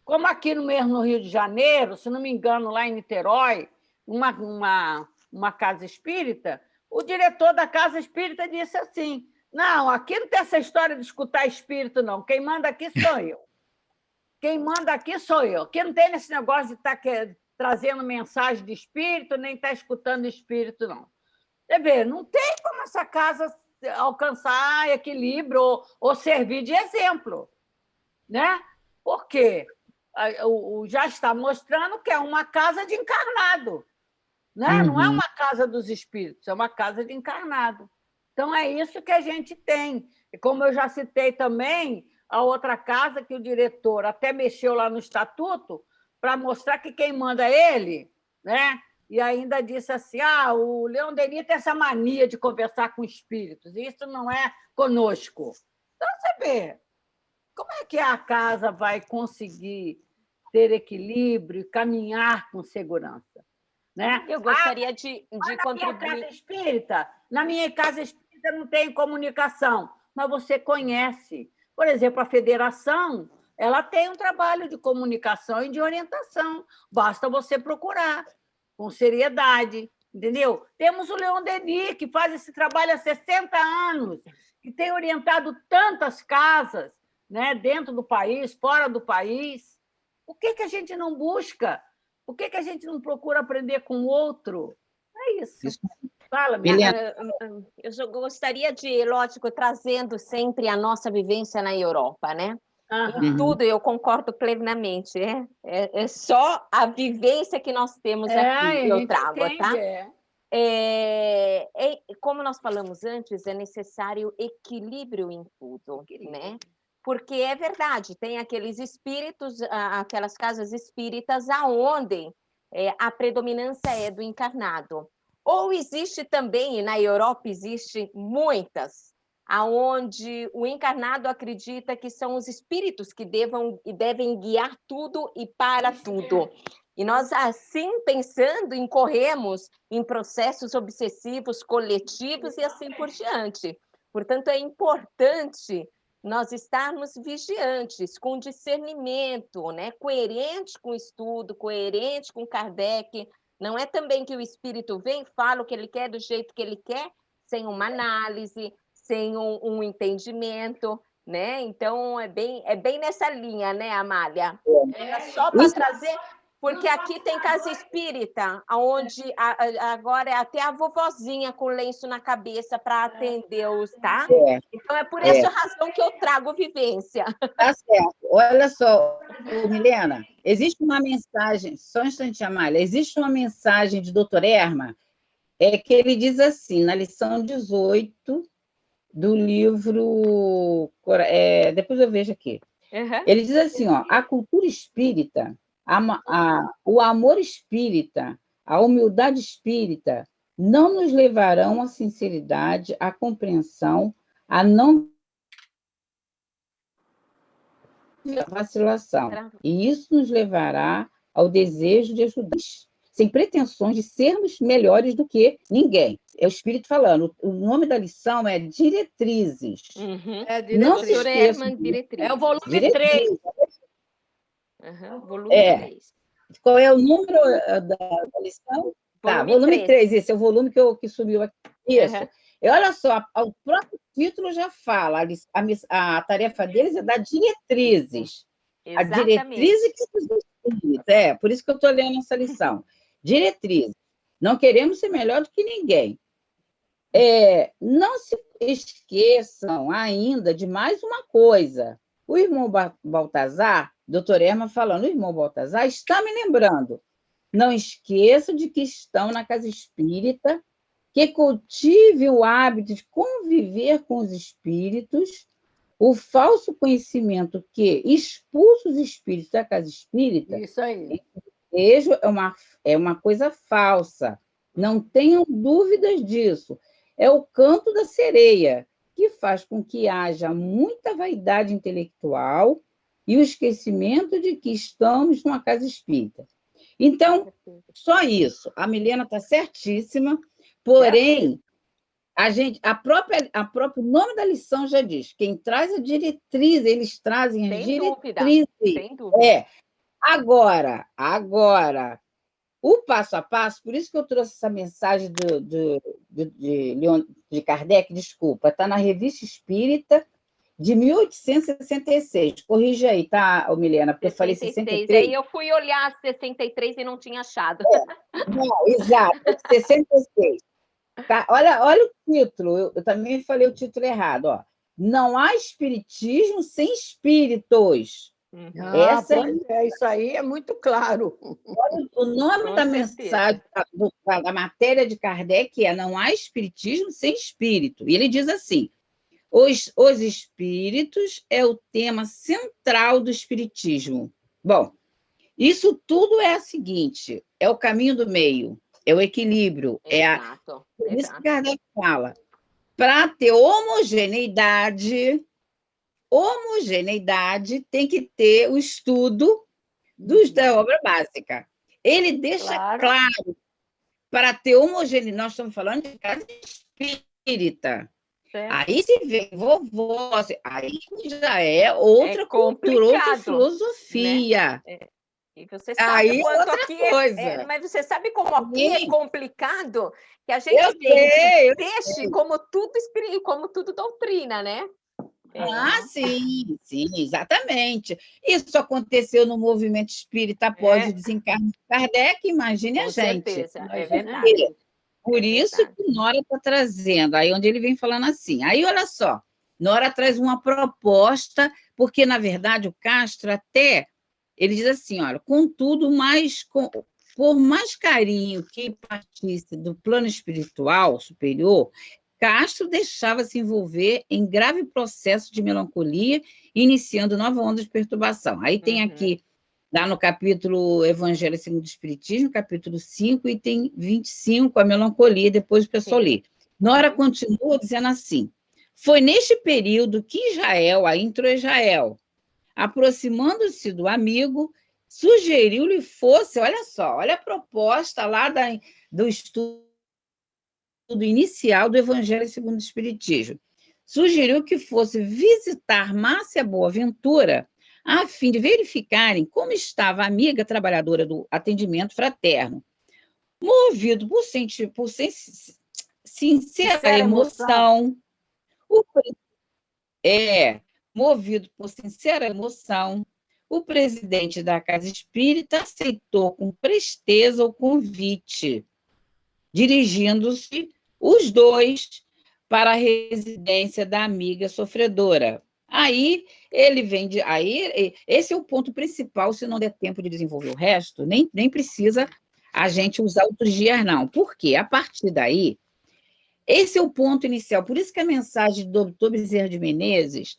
Como aqui mesmo no Rio de Janeiro, se não me engano, lá em Niterói, uma casa espírita, o diretor da casa espírita disse assim: não, aqui não tem essa história de escutar espírito, não. Quem manda aqui sou eu. Quem manda aqui sou eu. Aqui não tem esse negócio de estar trazendo mensagem de espírito, nem estar escutando espírito, não. Você vê, não tem como essa casa alcançar equilíbrio ou servir de exemplo, né? Porque já está mostrando que é uma casa de encarnado. Né? Não é uma casa dos espíritos, é uma casa de encarnado. Então, é isso que a gente tem. E como eu já citei também, a outra casa que o diretor até mexeu lá no estatuto para mostrar que quem manda é ele, né? E ainda disse assim: o Leon Denis tem essa mania de conversar com espíritos, e isso não é conosco. Então, você vê, como é que a casa vai conseguir ter equilíbrio e caminhar com segurança? Né? Eu gostaria de contribuir. Na minha casa espírita não tem comunicação, mas você conhece. Por exemplo, a federação, ela tem um trabalho de comunicação e de orientação. Basta você procurar com seriedade, entendeu? Temos o Leon Denis, que faz esse trabalho há 60 anos, que tem orientado tantas casas, né, dentro do país, fora do país. Por que a gente não busca? Por que a gente não procura aprender com o outro? É isso. Fala, Milena. Eu gostaria de, lógico, trazendo sempre a nossa vivência na Europa, né? Em tudo eu concordo plenamente. É só a vivência que nós temos aqui, eu trago, tá? Como nós falamos antes, é necessário equilíbrio em tudo, né? Porque é verdade, tem aqueles espíritos, aquelas casas espíritas aonde a predominância é do encarnado. Ou existe também, e na Europa existe muitas, aonde o encarnado acredita que são os espíritos que devem guiar tudo e para tudo. E nós, assim, pensando, incorremos em processos obsessivos coletivos e assim por diante. Portanto, é importante nós estarmos vigiantes, com discernimento, né? Coerente com o estudo, coerente com Kardec. Não é também que o espírito vem, fala o que ele quer, do jeito que ele quer, sem uma análise, sem um entendimento, né? Então, é bem nessa linha, né, Amália? Era só para trazer... Porque aqui tem casa espírita, onde agora é até a vovozinha com lenço na cabeça para atender-os, tá? Então, é por essa razão que eu trago vivência. Tá certo. Olha só, Milena, existe uma mensagem, só um instante, Amália, existe uma mensagem de Dr. Erma, que ele diz assim, na lição 18 do livro... depois eu vejo aqui. Uhum. Ele diz assim, ó, a cultura espírita, o amor espírita, a humildade espírita, não nos levarão à sinceridade, à compreensão, à não vacilação. E isso nos levará ao desejo de ajudar, sem pretensões de sermos melhores do que ninguém. É o Espírito falando. O nome da lição é Diretrizes. Uhum. Não se esqueçam. Diretrizes. É o volume 3. Uhum. Volume 3. Qual é o número da lição? Volume 3. Esse é o volume que subiu aqui. Isso. Uhum. E olha só, o próprio título já fala, a tarefa deles é dar diretrizes. Exatamente. A diretriz que os espíritos, por isso que eu estou lendo essa lição. Diretrizes. Não queremos ser melhor do que ninguém. Não se esqueçam ainda de mais uma coisa. O irmão Baltazar, doutor Erma falando, o irmão Baltazar está me lembrando. Não esqueçam de que estão na casa espírita, que cultive o hábito de conviver com os espíritos, o falso conhecimento que expulsa os espíritos da casa espírita. Isso aí. É uma coisa falsa. Não tenham dúvidas disso. É o canto da sereia, que faz com que haja muita vaidade intelectual e o esquecimento de que estamos numa casa espírita. Então, só isso. A Milena está certíssima, porém, a próprio nome da lição já diz, quem traz a diretriz, eles trazem as diretrizes. Sem dúvida. Agora, o passo a passo, por isso que eu trouxe essa mensagem de Kardec, desculpa, está na Revista Espírita, de 1866. Corrija aí, tá, Milena? Porque 66. eu falei 63. Aí eu fui olhar 63 e não tinha achado. Não, exato, 66. Tá? Olha o título, eu também falei o título errado. Ó. Não há espiritismo sem espíritos. Isso aí é muito claro. Olha, o nome da mensagem, da matéria de Kardec Não há espiritismo sem espírito. E ele diz assim, os espíritos é o tema central do espiritismo. Bom, isso tudo é o seguinte, é o caminho do meio, é o equilíbrio. Exato. Por isso que Kardec fala, para ter homogeneidade tem que ter o estudo da obra básica. Ele deixa claro, para ter homogeneidade, nós estamos falando de casa espírita. Aí se vê vovó, aí já é outra cultura, outra filosofia. Né? E você sabe aí quanto outra aqui coisa. mas você sabe como aqui é complicado? Que a gente eu deixe como tudo doutrina, né? Sim, exatamente. Isso aconteceu no movimento espírita após o desencarne de Kardec, imagine a gente. Certeza, é verdade. Por isso que Nora está trazendo, aí onde ele vem falando assim. Aí, olha só, Nora traz uma proposta, porque, na verdade, o Castro até, ele diz assim, olha, contudo, por mais carinho que partisse do plano espiritual superior, Castro deixava-se envolver em grave processo de melancolia, iniciando nova onda de perturbação. Aí tem aqui, lá no capítulo Evangelho segundo o Espiritismo, capítulo 5, item 25, a melancolia, depois o pessoal lê. Nora continua dizendo assim, foi neste período que Israel, a intro-Israel, aproximando-se do amigo, sugeriu-lhe fosse, olha só, olha a proposta lá do estudo inicial do Evangelho segundo o Espiritismo. sugeriu que fosse visitar Márcia Boaventura a fim de verificarem como estava a amiga trabalhadora do atendimento fraterno. Movido por sincera emoção, o movido por sincera emoção, o presidente da Casa Espírita aceitou com presteza o convite, dirigindo-se os dois para a residência da amiga sofredora. Aí ele vem de. Aí, esse é o ponto principal, se não der tempo de desenvolver o resto, nem precisa a gente usar outros dias, não. Por quê? A partir daí, esse é o ponto inicial. Por isso que a mensagem do Dr. Bezerra de Menezes,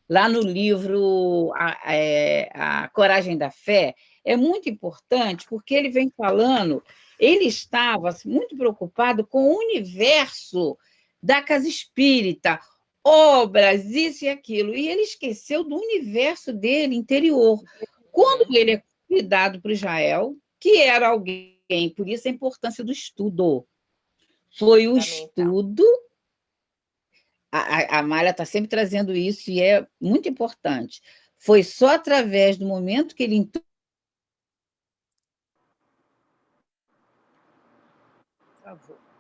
lá no livro A Coragem da Fé, é muito importante, porque ele vem falando, ele estava muito preocupado com o universo da casa espírita, obras, isso e aquilo, e ele esqueceu do universo dele, interior. Quando ele é convidado para Israel, que era alguém, por isso a importância do estudo, foi o estudo, a Amália está sempre trazendo isso, e é muito importante, foi só através do momento que ele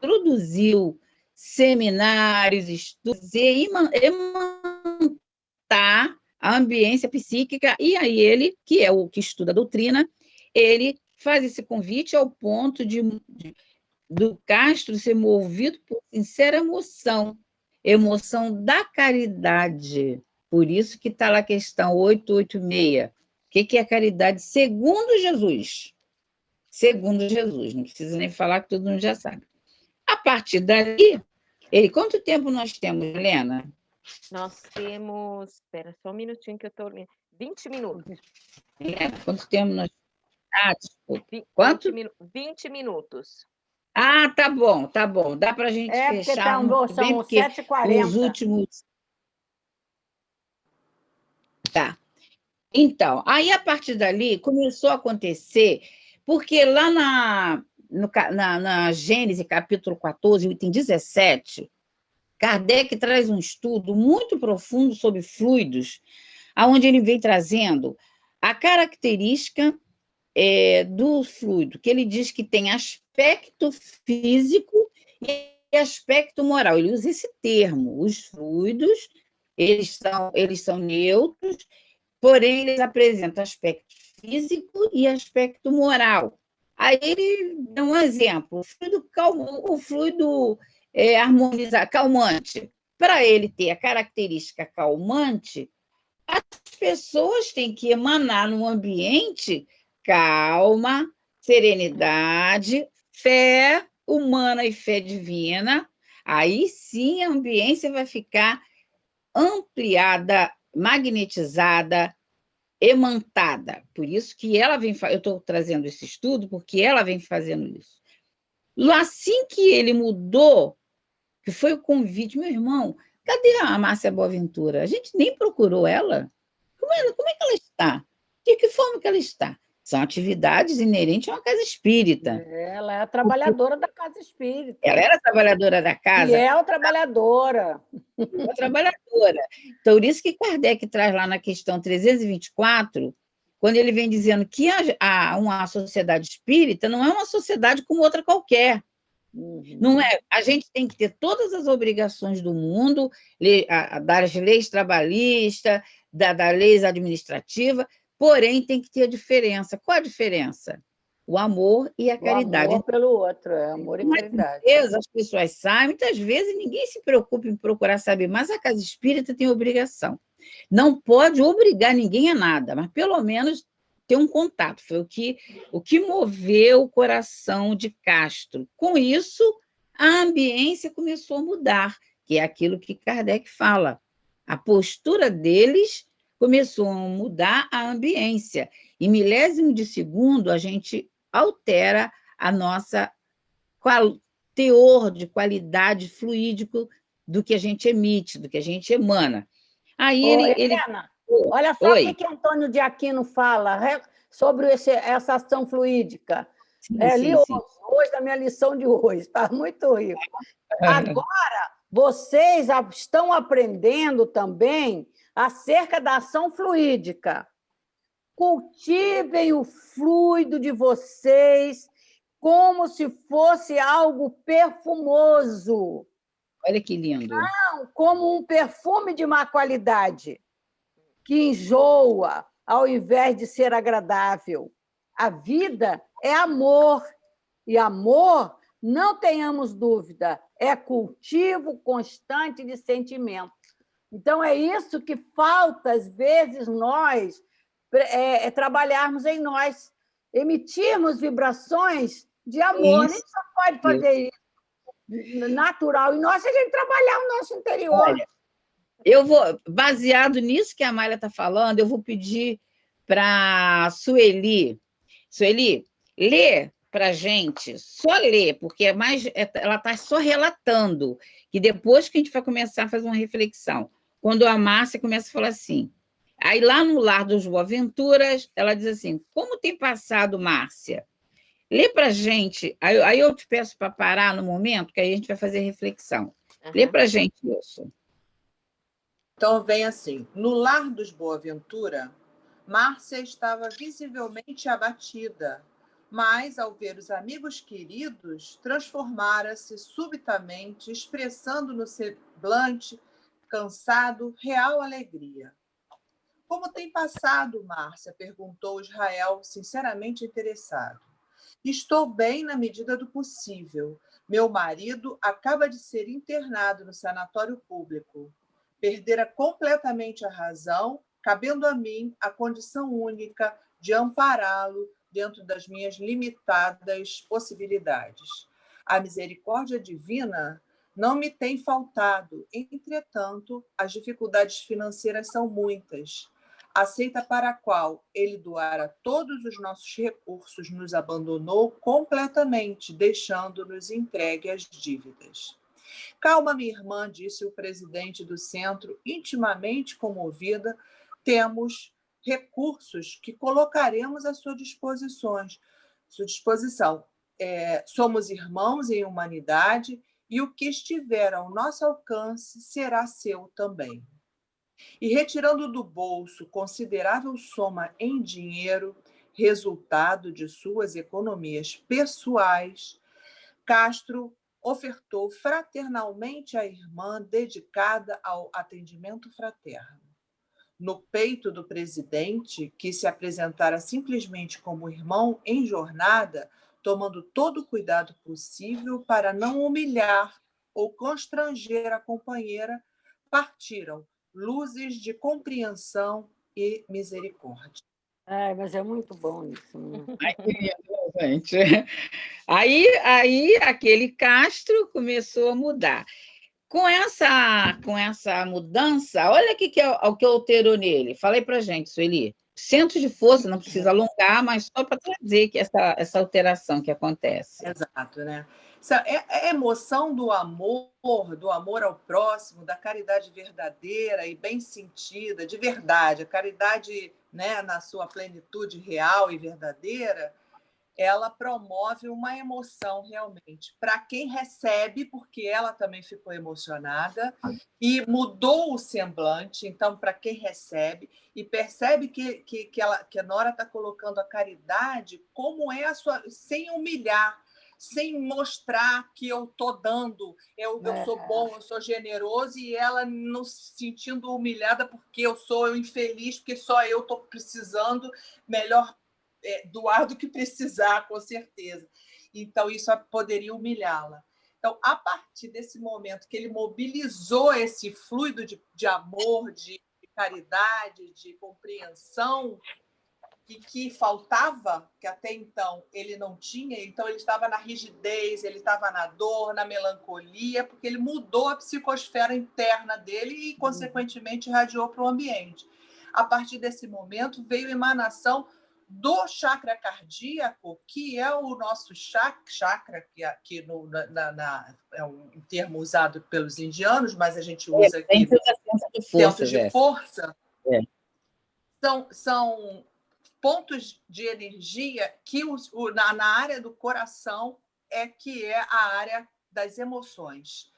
introduziu seminários, estudos, e imantar a ambiência psíquica, e aí ele, que é o que estuda a doutrina, ele faz esse convite ao ponto do Castro ser movido por sincera emoção da caridade. Por isso que está lá a questão 886. O que é caridade segundo Jesus? Segundo Jesus, não precisa nem falar que todo mundo já sabe. A partir daí, quanto tempo nós temos, Helena? Nós temos, espera só um minutinho que eu estou lendo, 20 minutos. Helena, quanto tempo nós... desculpa. Quanto? 20 minutos. Tá bom. Dá para a gente fechar muito bem, porque 7h40. Os últimos... Tá. Então, aí a partir dali começou a acontecer, porque lá na Gênesis, capítulo 14, item 17, Kardec traz um estudo muito profundo sobre fluidos, onde ele vem trazendo a característica do fluido, que ele diz que tem aspecto físico e aspecto moral. Ele usa esse termo. Os fluidos, eles são neutros, porém, eles apresentam aspecto físico e aspecto moral. Aí ele dá um exemplo, o fluido calmante. Para ele ter a característica calmante, as pessoas têm que emanar num ambiente calma, serenidade, fé humana e fé divina. Aí sim a ambiência vai ficar ampliada, magnetizada, emantada. Por isso que ela vem... Eu estou trazendo esse estudo porque ela vem fazendo isso. Assim que ele mudou, que foi o convite, meu irmão, cadê a Márcia Boaventura? A gente nem procurou ela. Como é que ela está? De que forma que ela está? São atividades inerentes a uma casa espírita. Ela é a trabalhadora da casa espírita. Ela era trabalhadora da casa? E é a trabalhadora. A trabalhadora. Então, por isso que Kardec traz lá na questão 324, quando ele vem dizendo que uma sociedade espírita não é uma sociedade como outra qualquer. Não é? A gente tem que ter todas as obrigações do mundo, das leis trabalhistas, das leis administrativas, porém tem que ter a diferença. Qual a diferença? O amor e a caridade. O amor pelo outro, amor e caridade. As pessoas sabem, muitas vezes ninguém se preocupa em procurar saber, mas a casa espírita tem obrigação. Não pode obrigar ninguém a nada, mas pelo menos ter um contato. Foi o que moveu o coração de Castro. Com isso, a ambiência começou a mudar, que é aquilo que Kardec fala. A postura deles começou a mudar a ambiência. Em milésimo de segundo, a gente altera a nossa teor de qualidade fluídico do que a gente emite, do que a gente emana. Aí Helena, olha só o que Antônio de Aquino fala sobre essa ação fluídica. Sim. Hoje, da minha lição de hoje, está muito rico. Agora, vocês estão aprendendo também acerca da ação fluídica. Cultivem o fluido de vocês como se fosse algo perfumoso. Olha que lindo. Não como um perfume de má qualidade, que enjoa ao invés de ser agradável. A vida é amor, e amor, não tenhamos dúvida, é cultivo constante de sentimento. Então, é isso que falta, às vezes, nós trabalharmos em nós, emitirmos vibrações de amor. Isso. A gente só pode fazer isso natural em nós se a gente trabalhar o nosso interior. Olha, eu vou, baseado nisso que a Amália está falando, eu vou pedir para a Sueli. Sueli, lê para a gente, só lê, porque ela está só relatando, que depois que a gente vai começar a fazer uma reflexão, quando a Márcia começa a falar assim, aí lá no Lar dos Boaventuras, ela diz assim, como tem passado, Márcia? Lê para a gente, aí eu te peço para parar no momento, que aí a gente vai fazer reflexão. Lê para a gente isso. Então, vem assim, no Lar dos Boaventura, Márcia estava visivelmente abatida, mas, ao ver os amigos queridos, transformara-se subitamente, expressando no semblante cansado real alegria. Como tem passado, Márcia? Perguntou Israel, sinceramente interessado. Estou bem na medida do possível. Meu marido acaba de ser internado no sanatório público. Perdera completamente a razão, cabendo a mim a condição única de ampará-lo dentro das minhas limitadas possibilidades. A misericórdia divina não me tem faltado, entretanto, as dificuldades financeiras são muitas. A seita para a qual ele doara todos os nossos recursos nos abandonou completamente, deixando-nos entregue às dívidas. Calma, minha irmã, disse o presidente do centro, intimamente comovida, temos recursos que colocaremos à sua disposição. Somos irmãos em humanidade e o que estiver ao nosso alcance será seu também. E retirando do bolso considerável soma em dinheiro, resultado de suas economias pessoais, Castro ofertou fraternalmente à irmã dedicada ao atendimento fraterno. No peito do presidente, que se apresentara simplesmente como irmão em jornada, tomando todo o cuidado possível para não humilhar ou constranger a companheira, partiram luzes de compreensão e misericórdia. Mas é muito bom isso. Ai, que lindo, gente. Aí aquele Castro começou a mudar. Com essa mudança, olha o que alterou nele. Falei para a gente, Sueli. Centro de força, não precisa alongar, mas só para trazer que essa alteração que acontece. Exato, né? É a emoção do amor ao próximo, da caridade verdadeira e bem sentida, de verdade. A caridade, né, na sua plenitude real e verdadeira, ela promove uma emoção realmente para quem recebe, porque ela também ficou emocionada e mudou o semblante. Então, para quem recebe e percebe que a Nora está colocando a caridade como é a sua, sem humilhar, sem mostrar que eu estou dando, eu sou bom, eu sou generoso, e ela não se sentindo humilhada porque eu sou infeliz, porque só eu estou precisando, melhor doar do que precisar, com certeza. Então, isso poderia humilhá-la. Então, a partir desse momento que ele mobilizou esse fluido de amor, de caridade, de compreensão, e que faltava, que até então ele não tinha, então ele estava na rigidez, ele estava na dor, na melancolia, porque ele mudou a psicosfera interna dele e, consequentemente, irradiou para o ambiente. A partir desse momento, veio a emanação do chakra cardíaco, que é o nosso chakra, que aqui é um termo usado pelos indianos, mas a gente usa aqui centros de força. São pontos de energia que na área do coração que é a área das emoções.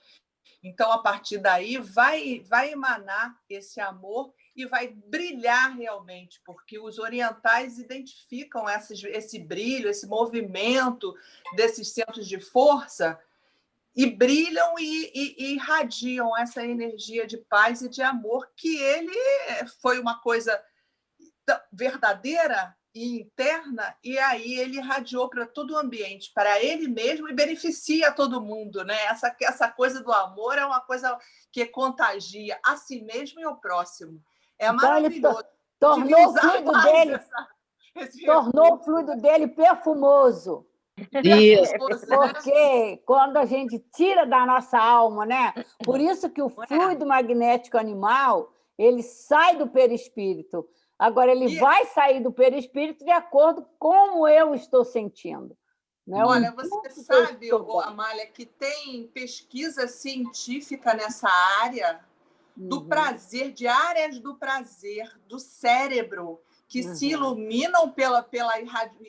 Então, a partir daí, vai emanar esse amor e vai brilhar realmente, porque os orientais identificam esse brilho, esse movimento desses centros de força e brilham e irradiam essa energia de paz e de amor, que ele foi uma coisa verdadeira e interna, e aí ele irradiou para todo o ambiente, para ele mesmo, e beneficia todo mundo, né? Essa coisa do amor é uma coisa que contagia a si mesmo e ao próximo. É Então, maravilhoso. ele tornou o fluido dele, tornou o fluido dele perfumoso. Isso. Porque quando a gente tira da nossa alma, né? Por isso que o fluido magnético animal, ele sai do perispírito. Agora, ele vai sair do perispírito de acordo com como eu estou sentindo. Né? Olha, você sabe, Amália, que tem pesquisa científica nessa área do prazer, de áreas do prazer do cérebro que se iluminam pela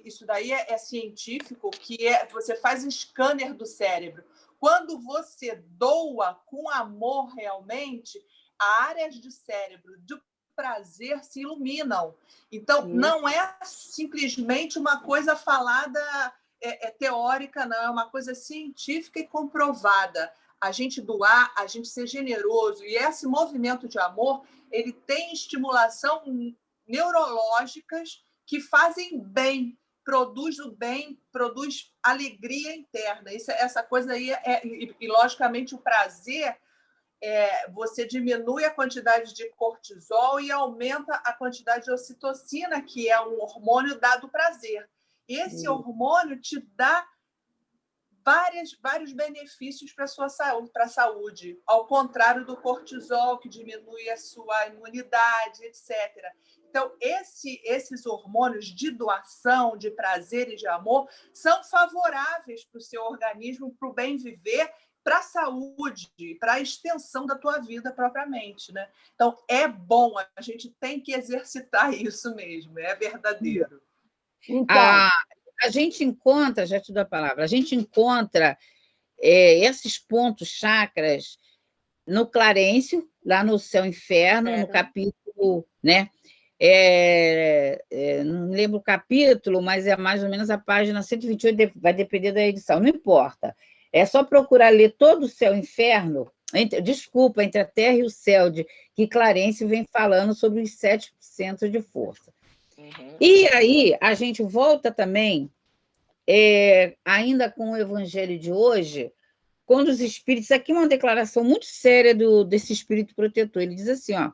isso daí é científico, que você faz um scanner do cérebro. Quando você doa com amor realmente, áreas do cérebro do prazer se iluminam. Então, não é simplesmente uma coisa falada teórica, não, é uma coisa científica e comprovada. A gente doar, a gente ser generoso, e esse movimento de amor, ele tem estimulação neurológicas que fazem bem, produz o bem, produz alegria interna. Essa coisa aí e logicamente o prazer, você diminui a quantidade de cortisol e aumenta a quantidade de ocitocina, que é um hormônio dado prazer. Esse hormônio te dá vários benefícios para a saúde, ao contrário do cortisol, que diminui a sua imunidade, etc. Então, esses hormônios de doação, de prazer e de amor, são favoráveis para o seu organismo, para o bem viver, para a saúde, para a extensão da tua vida propriamente, né? Então, é bom, a gente tem que exercitar isso mesmo, é verdadeiro. Então, a gente encontra, já te dou a palavra, a gente encontra esses pontos chakras no Clarencio, lá no Céu e Inferno, no capítulo, né? Não lembro o capítulo, mas é mais ou menos a página 128, vai depender da edição, não importa. É só procurar ler todo o Céu e Inferno, entre a Terra e o Céu, que Clarencio vem falando sobre os 7 centros de força. E aí, a gente volta também, ainda com o Evangelho de hoje, quando os espíritos... Aqui uma declaração muito séria desse espírito protetor. Ele diz assim, ó: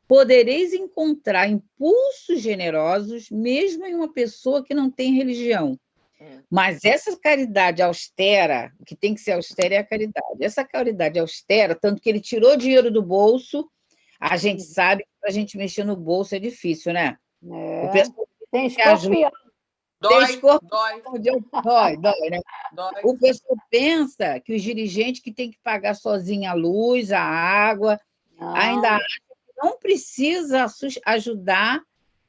podereis encontrar impulsos generosos mesmo em uma pessoa que não tem religião. Mas essa caridade austera, o que tem que ser austera é a caridade. Essa caridade austera, tanto que ele tirou dinheiro do bolso, a gente sabe que para a gente mexer no bolso é difícil, né? O pessoal tem escorpião. Dói, né? O pessoal pensa que os dirigentes que tem que pagar sozinho a luz, a água, ainda acha que não precisa ajudar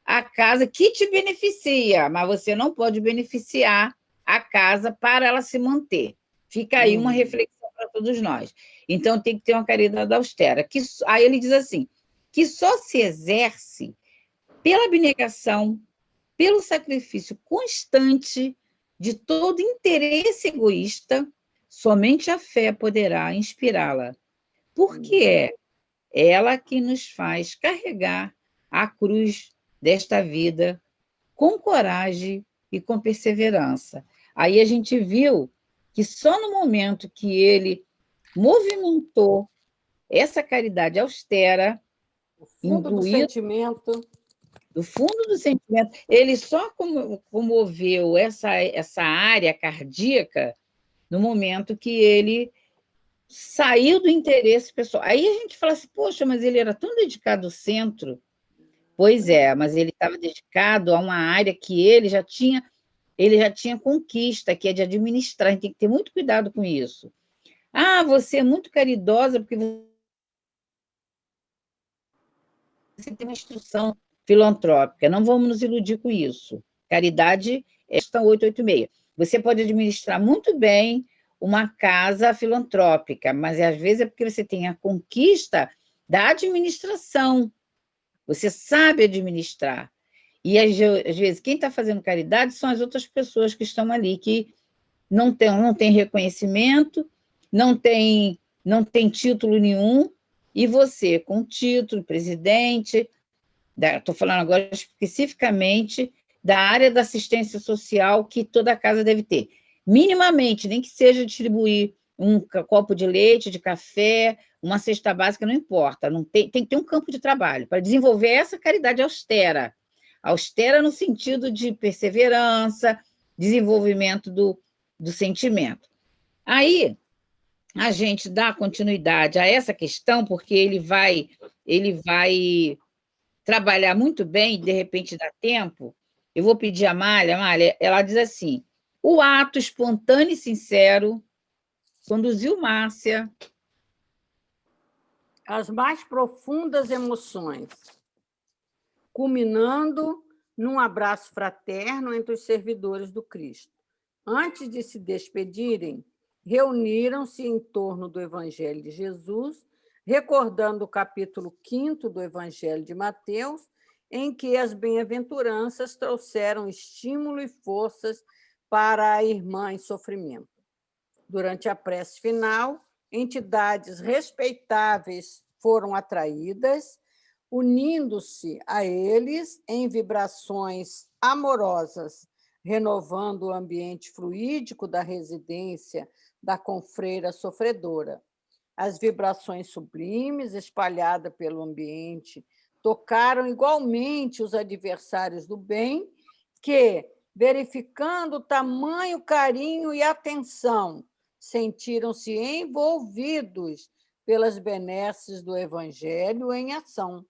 a casa que te beneficia, mas você não pode beneficiar a casa para ela se manter. Fica aí uma reflexão para todos nós. Então, tem que ter uma caridade austera. Aí ele diz assim, que só se exerce pela abnegação, pelo sacrifício constante de todo interesse egoísta, somente a fé poderá inspirá-la, porque é ela que nos faz carregar a cruz desta vida com coragem e com perseverança. Aí a gente viu que só no momento que ele movimentou essa caridade austera, do fundo do sentimento, ele só comoveu essa área cardíaca no momento que ele saiu do interesse pessoal. Aí a gente fala assim, poxa, mas ele era tão dedicado ao centro. Pois é, mas ele estava dedicado a uma área que ele já tinha conquista, que é de administrar. A gente tem que ter muito cuidado com isso. Ah, você é muito caridosa porque você tem uma instituição filantrópica. Não vamos nos iludir com isso. Caridade é esta 886. Você pode administrar muito bem uma casa filantrópica, mas às vezes é porque você tem a conquista da administração. Você sabe administrar. E, às vezes, quem está fazendo caridade são as outras pessoas que estão ali, que não tem reconhecimento, não tem título nenhum, e você, com título, presidente, estou falando agora especificamente da área da assistência social que toda casa deve ter. Minimamente, nem que seja distribuir um copo de leite, de café, uma cesta básica, não importa. Tem que ter um campo de trabalho para desenvolver essa caridade austera. Austera no sentido de perseverança, desenvolvimento do sentimento. Aí, a gente dá continuidade a essa questão, porque ele vai trabalhar muito bem, de repente dá tempo. Eu vou pedir a Mália, ela diz assim: o ato espontâneo e sincero conduziu Márcia às mais profundas emoções, culminando num abraço fraterno entre os servidores do Cristo. Antes de se despedirem, reuniram-se em torno do Evangelho de Jesus, recordando o capítulo 5º do Evangelho de Mateus, em que as bem-aventuranças trouxeram estímulo e forças para a irmã em sofrimento. Durante a prece final, entidades respeitáveis foram atraídas, unindo-se a eles em vibrações amorosas, renovando o ambiente fluídico da residência da confreira sofredora. As vibrações sublimes espalhadas pelo ambiente tocaram igualmente os adversários do bem, que, verificando tamanho carinho e atenção, sentiram-se envolvidos pelas benesses do Evangelho em ação,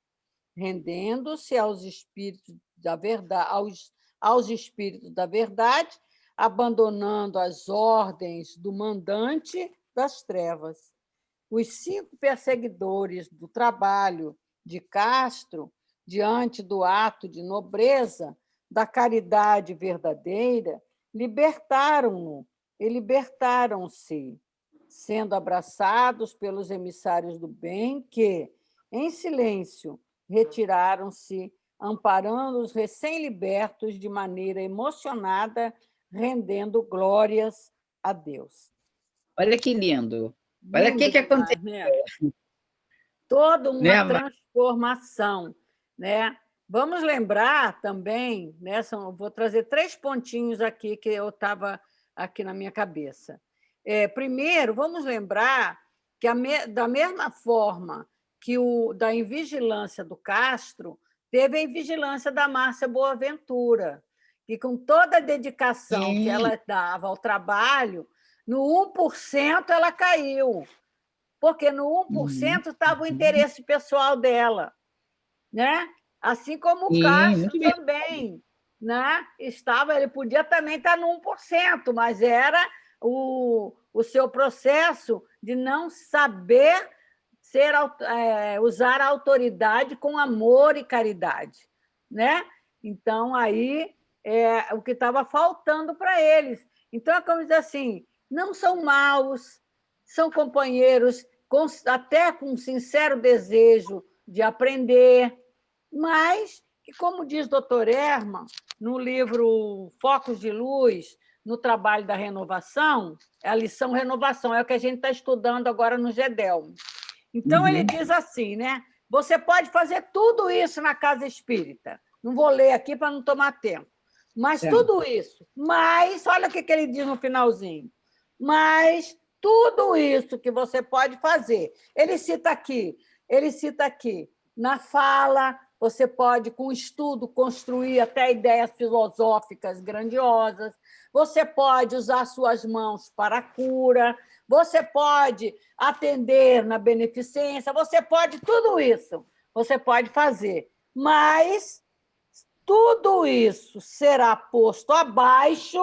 rendendo-se aos espíritos da verdade, aos espíritos da verdade, abandonando as ordens do mandante das trevas. Os 5 perseguidores do trabalho de Castro, diante do ato de nobreza, da caridade verdadeira, libertaram-no e libertaram-se, sendo abraçados pelos emissários do bem que, em silêncio, retiraram-se, amparando os recém-libertos de maneira emocionada, rendendo glórias a Deus. Olha que lindo. Olha o que aconteceu. Né? Toda uma Né, transformação. Né? Vamos lembrar também, né, vou trazer 3 pontinhos aqui que eu estava aqui na minha cabeça. Primeiro, vamos lembrar que, da mesma forma que da invigilância do Castro, teve a invigilância da Márcia Boaventura, que, com toda a dedicação que ela dava ao trabalho, no 1% ela caiu, porque no 1% estava o interesse pessoal dela, né? Assim como o Castro também, né? Ele podia também estar no 1%, mas era o seu processo de não saber usar a autoridade com amor e caridade, né? Então, aí é o que estava faltando para eles. Então, é como dizer assim, não são maus, são companheiros, até com um sincero desejo de aprender, mas que, como diz Dr. Herman, no livro Focos de Luz, no trabalho da renovação, é a lição renovação, é o que a gente está estudando agora no GEDEL. Então, ele diz assim, né? Você pode fazer tudo isso na casa espírita. Não vou ler aqui para não tomar tempo. Mas tudo isso. Mas, olha o que ele diz no finalzinho. Mas tudo isso que você pode fazer. Ele cita aqui, na fala, você pode, com estudo, construir até ideias filosóficas grandiosas. Você pode usar suas mãos para a cura. Você pode atender na beneficência. Você pode tudo isso. Você pode fazer. Mas tudo isso será posto abaixo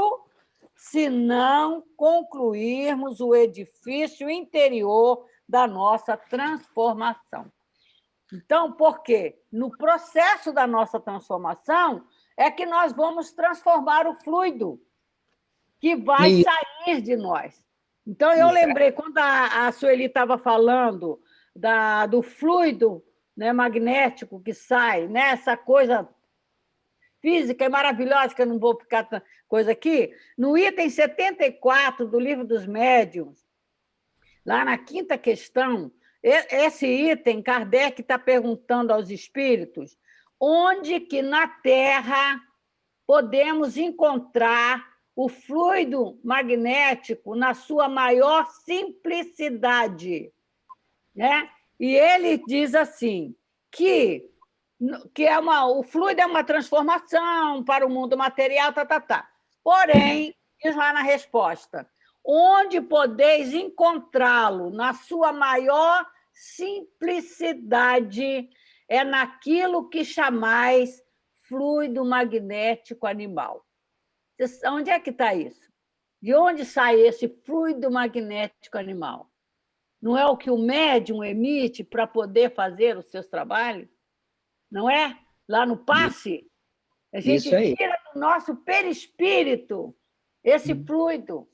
se não concluirmos o edifício interior da nossa transformação. Então, por quê? No processo da nossa transformação é que nós vamos transformar o fluido que vai sair de nós. Então, eu lembrei, quando a Sueli estava falando do fluido, né, magnético que sai, né, essa coisa física é maravilhosa, que eu não vou ficar coisa aqui, no item 74 do Livro dos Médiuns, lá na 5ª questão, esse item, Kardec está perguntando aos espíritos onde que na Terra podemos encontrar o fluido magnético na sua maior simplicidade, né? E ele diz assim, que o fluido é uma transformação para o mundo material, Porém, diz lá na resposta, onde podeis encontrá-lo na sua maior simplicidade é naquilo que chamais fluido magnético animal. Onde é que está isso? De onde sai esse fluido magnético animal? Não é o que o médium emite para poder fazer os seus trabalhos? Não é? Lá no passe, a gente tira do nosso perispírito esse fluido.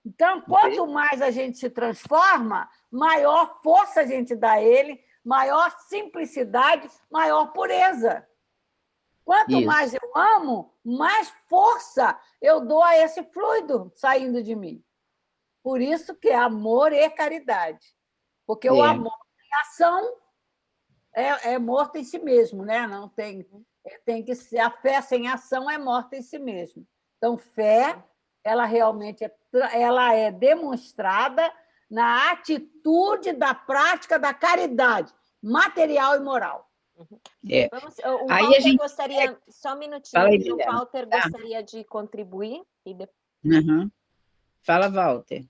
Então, quanto mais a gente se transforma, maior força a gente dá a ele, maior simplicidade, maior pureza. Quanto mais eu amo, mais força eu dou a esse fluido saindo de mim. Por isso que é amor e caridade. Porque o amor em ação é morto em si mesmo, né? Não tem que ser, a fé sem ação é morta em si mesmo. Então, fé, ela realmente ela é demonstrada na atitude da prática da caridade material e moral. O Walter gostaria, só um minutinho, o Walter gostaria de contribuir. E depois... Fala, Walter.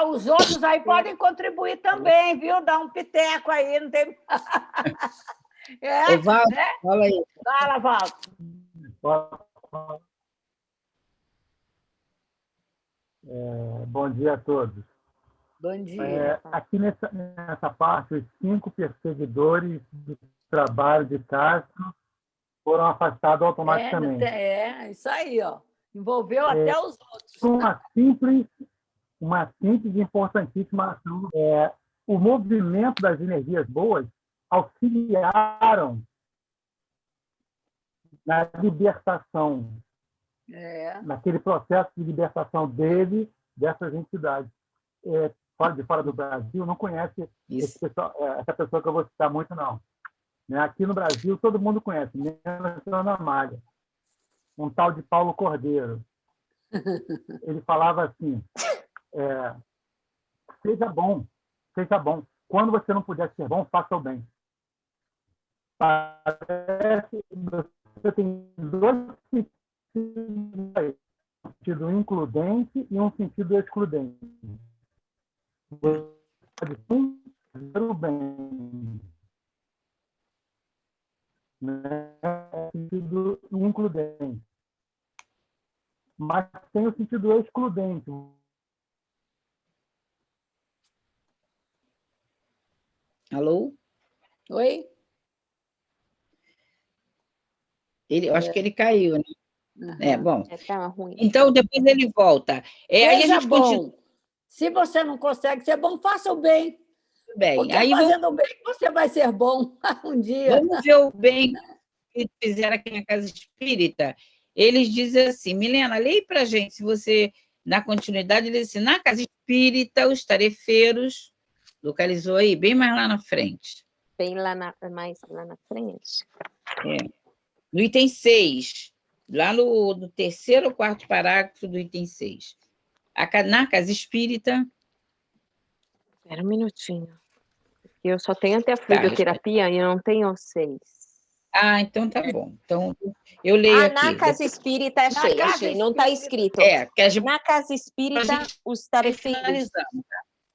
Os outros aí podem contribuir também, viu? Dá um piteco aí, não tem... Walter, né? Fala aí. Fala, Walter. Bom dia a todos. Bom dia. Aqui nessa parte, os 5 perseguidores do trabalho de Castro foram afastados automaticamente. Isso aí, ó. Envolveu até os outros. Uma simples e importantíssima ação. O movimento das energias boas auxiliaram na libertação, naquele processo de libertação dessas entidades. Fora do Brasil, não conhece essa pessoa que eu vou citar muito, não. Aqui no Brasil, todo mundo conhece, menos a Ana Amália, um tal de Paulo Cordeiro. Ele falava assim, seja bom. Quando você não puder ser bom, faça o bem. Você tem 2 sentidos, um sentido includente e um sentido excludente. Você pode fazer o bem. É o sentido includente. Mas tem o sentido excludente. Alô? Oi? Eu acho que ele caiu, né? Bom. Tá ruim. Então, depois ele volta. Aí a gente continua. Se você não consegue ser bom, faça o bem. Porque aí fazendo o bem, você vai ser bom um dia. Vamos ver o bem que fizeram aqui na Casa Espírita. Eles dizem assim, Milena, leia para a gente, se você, na continuidade, ele diz assim, na Casa Espírita, os tarefeiros, localizou aí, bem mais lá na frente. Bem mais lá na frente. No item 6, lá no 3º ou 4º parágrafo do item 6. Na Casa Espírita... Espera um minutinho. Eu só tenho até a fluidoterapia e eu não tenho 6. Então tá bom. Então, eu leio aqui. Na Casa Espírita achei. Não está escrito. Na Casa Espírita, os tarefeiros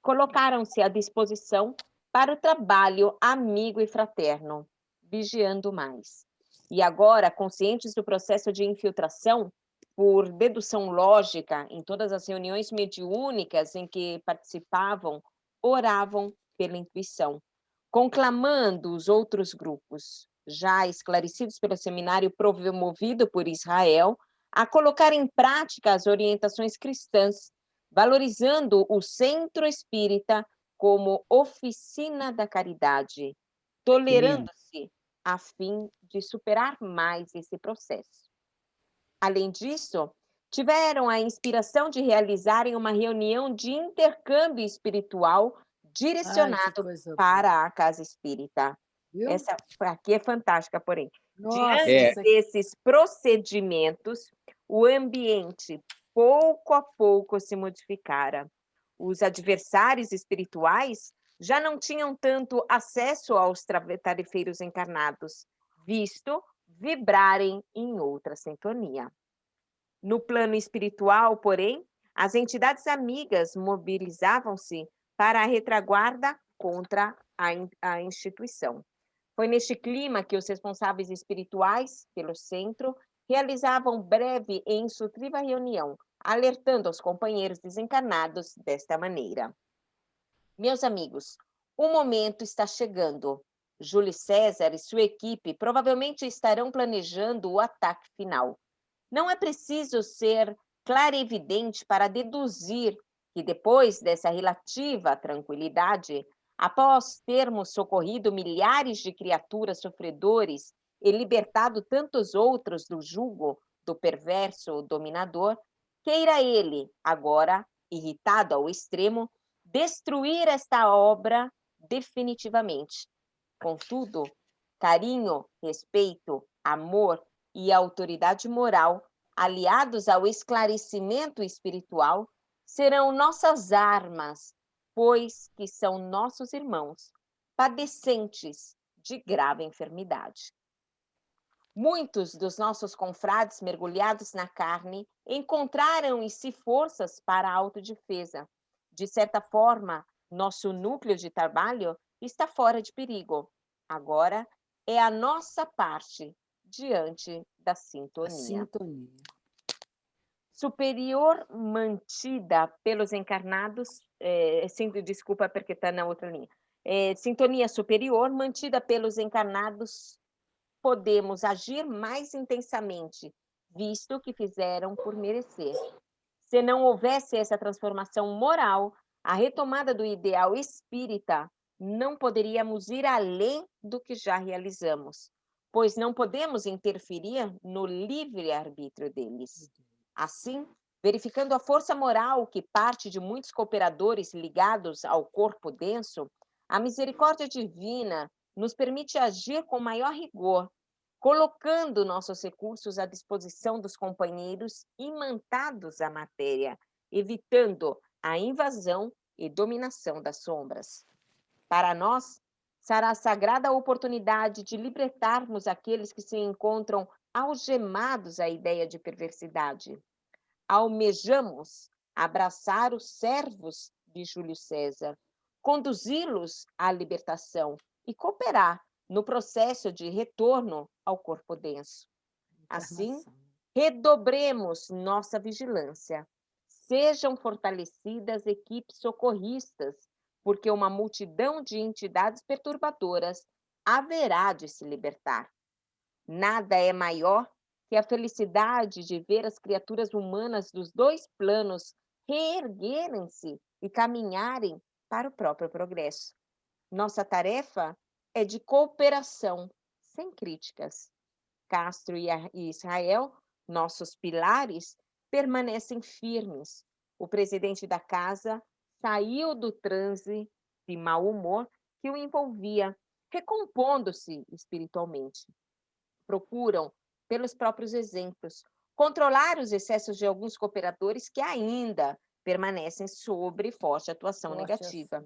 colocaram-se à disposição para o trabalho amigo e fraterno, vigiando mais. E agora, conscientes do processo de infiltração, por dedução lógica, em todas as reuniões mediúnicas em que participavam, oravam pela intuição, conclamando os outros grupos, já esclarecidos pelo seminário promovido por Israel, a colocar em prática as orientações cristãs, valorizando o centro espírita como oficina da caridade, tolerando-se a fim de superar mais esse processo. Além disso, tiveram a inspiração de realizarem uma reunião de intercâmbio espiritual direcionado para a casa espírita. Viu? Essa aqui é fantástica, porém. Nossa, Diante desses procedimentos, o ambiente pouco a pouco se modificara. Os adversários espirituais já não tinham tanto acesso aos tarefeiros encarnados, visto vibrarem em outra sintonia. No plano espiritual, porém, as entidades amigas mobilizavam-se para a retaguarda contra a instituição. Foi neste clima que os responsáveis espirituais, pelo centro, realizavam breve e instrutiva reunião, alertando aos companheiros desencarnados desta maneira. Meus amigos, o momento está chegando. Júlio César e sua equipe provavelmente estarão planejando o ataque final. Não é preciso ser clarividente para deduzir que, depois dessa relativa tranquilidade, após termos socorrido milhares de criaturas sofredores e libertado tantos outros do jugo do perverso dominador, queira ele, agora, irritado ao extremo, destruir esta obra definitivamente. Contudo, carinho, respeito, amor e autoridade moral, aliados ao esclarecimento espiritual, serão nossas armas, pois que são nossos irmãos, padecentes de grave enfermidade. Muitos dos nossos confrades mergulhados na carne encontraram em si forças para a autodefesa. De certa forma, nosso núcleo de trabalho está fora de perigo. Agora é a nossa parte diante da sintonia. Superior mantida pelos encarnados, desculpa porque está na outra linha. Sintonia superior mantida pelos encarnados, podemos agir mais intensamente, visto que fizeram por merecer. Se não houvesse essa transformação moral, a retomada do ideal espírita, não poderíamos ir além do que já realizamos, pois não podemos interferir no livre-arbítrio deles. Assim, verificando a força moral que parte de muitos cooperadores ligados ao corpo denso, a misericórdia divina nos permite agir com maior rigor, colocando nossos recursos à disposição dos companheiros imantados à matéria, evitando a invasão e dominação das sombras. Para nós, será a sagrada oportunidade de libertarmos aqueles que se encontram algemados à ideia de perversidade. Almejamos abraçar os servos de Júlio César, conduzi-los à libertação e cooperar no processo de retorno ao corpo denso. Assim, redobremos nossa vigilância. Sejam fortalecidas equipes socorristas, porque uma multidão de entidades perturbadoras haverá de se libertar. Nada é maior que a felicidade de ver as criaturas humanas dos dois planos reerguerem-se e caminharem para o próprio progresso. Nossa tarefa é de cooperação, sem críticas. Castro e Israel, nossos pilares, permanecem firmes. O presidente da casa saiu do transe de mau humor que o envolvia, recompondo-se espiritualmente. Procuram, pelos próprios exemplos, controlar os excessos de alguns cooperadores que ainda permanecem sob forte atuação negativa.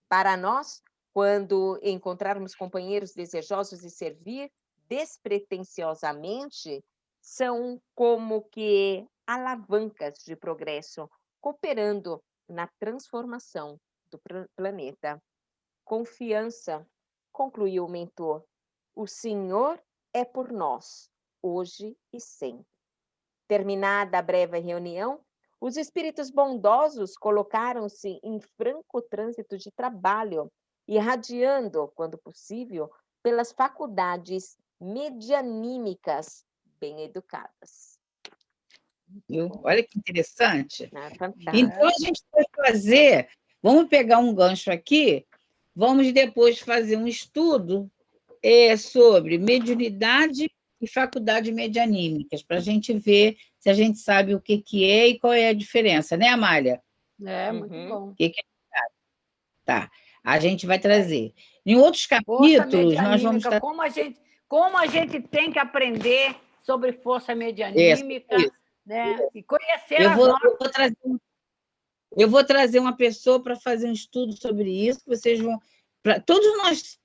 Para nós, quando encontrarmos companheiros desejosos de servir despretensiosamente, são como que alavancas de progresso, cooperando na transformação do planeta. Confiança, concluiu o mentor. O Senhor é por nós, hoje e sempre. Terminada a breve reunião, os espíritos bondosos colocaram-se em franco trânsito de trabalho, irradiando, quando possível, pelas faculdades medianímicas bem educadas. Viu? Olha que interessante. Fantástico. Então, a gente vai fazer... Vamos pegar um gancho aqui, vamos depois fazer um estudo sobre mediunidade e faculdade medianímicas, para a gente ver se a gente sabe o que é e qual é a diferença, né, Amália? Muito bom. O que é? Tá, a gente vai trazer. Em outros Força capítulos, nós vamos... medianímica, como a gente tem que aprender sobre força medianímica, Isso. né? E conhecer Eu as vou nossas... Eu vou trazer uma pessoa para fazer um estudo sobre isso, que vocês vão... Todos nós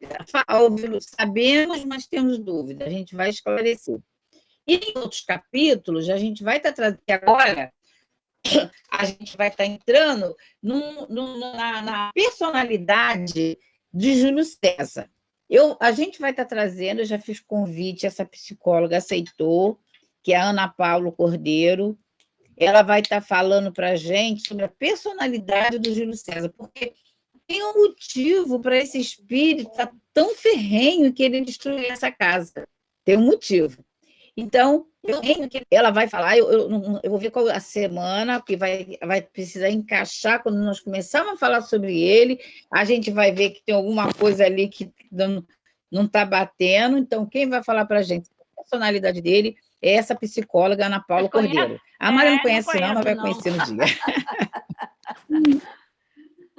sabemos, mas temos dúvida, a gente vai esclarecer. E em outros capítulos, a gente vai estar trazendo agora, a gente vai estar entrando na personalidade de Júlio César. A gente vai estar trazendo, eu já fiz convite, essa psicóloga aceitou, que é a Ana Paula Cordeiro. Ela vai estar falando para a gente sobre a personalidade do Júlio César, porque tem um motivo para esse espírito estar tão ferrenho que ele destruiu essa casa. Tem um motivo. Então, ela vai falar, eu vou ver qual a semana que vai precisar encaixar, quando nós começarmos a falar sobre ele, a gente vai ver que tem alguma coisa ali que não está batendo. Então, quem vai falar para a gente a personalidade dele é essa psicóloga, Ana Paula Cordeiro. A Maria não conhece, não, mas vai conhecer no dia.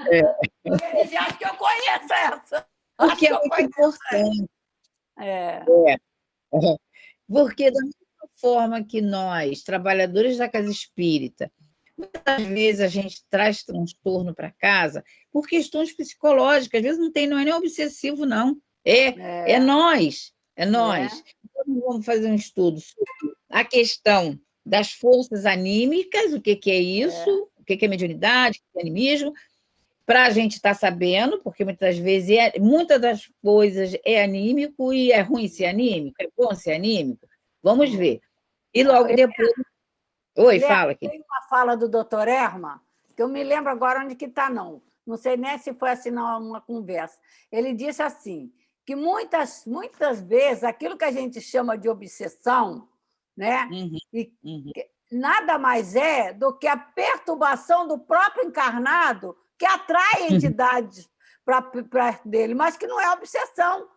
Eu ia dizer, acho que eu conheço essa. Porque é muito importante. Porque da mesma forma que nós, trabalhadores da casa espírita, muitas vezes a gente traz transtorno para casa por questões psicológicas, às vezes não é nem obsessivo, não. É nós. Então, vamos fazer um estudo sobre a questão das forças anímicas, o que é isso, o que é mediunidade, o que é animismo, para a gente estar sabendo, porque muitas vezes muitas das coisas é anímico e é ruim ser anímico, é bom ser anímico. Vamos ver. E logo depois... Oi, fala aqui. Tem uma fala do doutor Erma, que eu me lembro agora onde que está, não. Não sei nem se foi assim uma conversa. Ele disse assim, que muitas vezes aquilo que a gente chama de obsessão, né? Nada mais é do que a perturbação do próprio encarnado que atrai entidades para perto dele, mas que não é obsessão.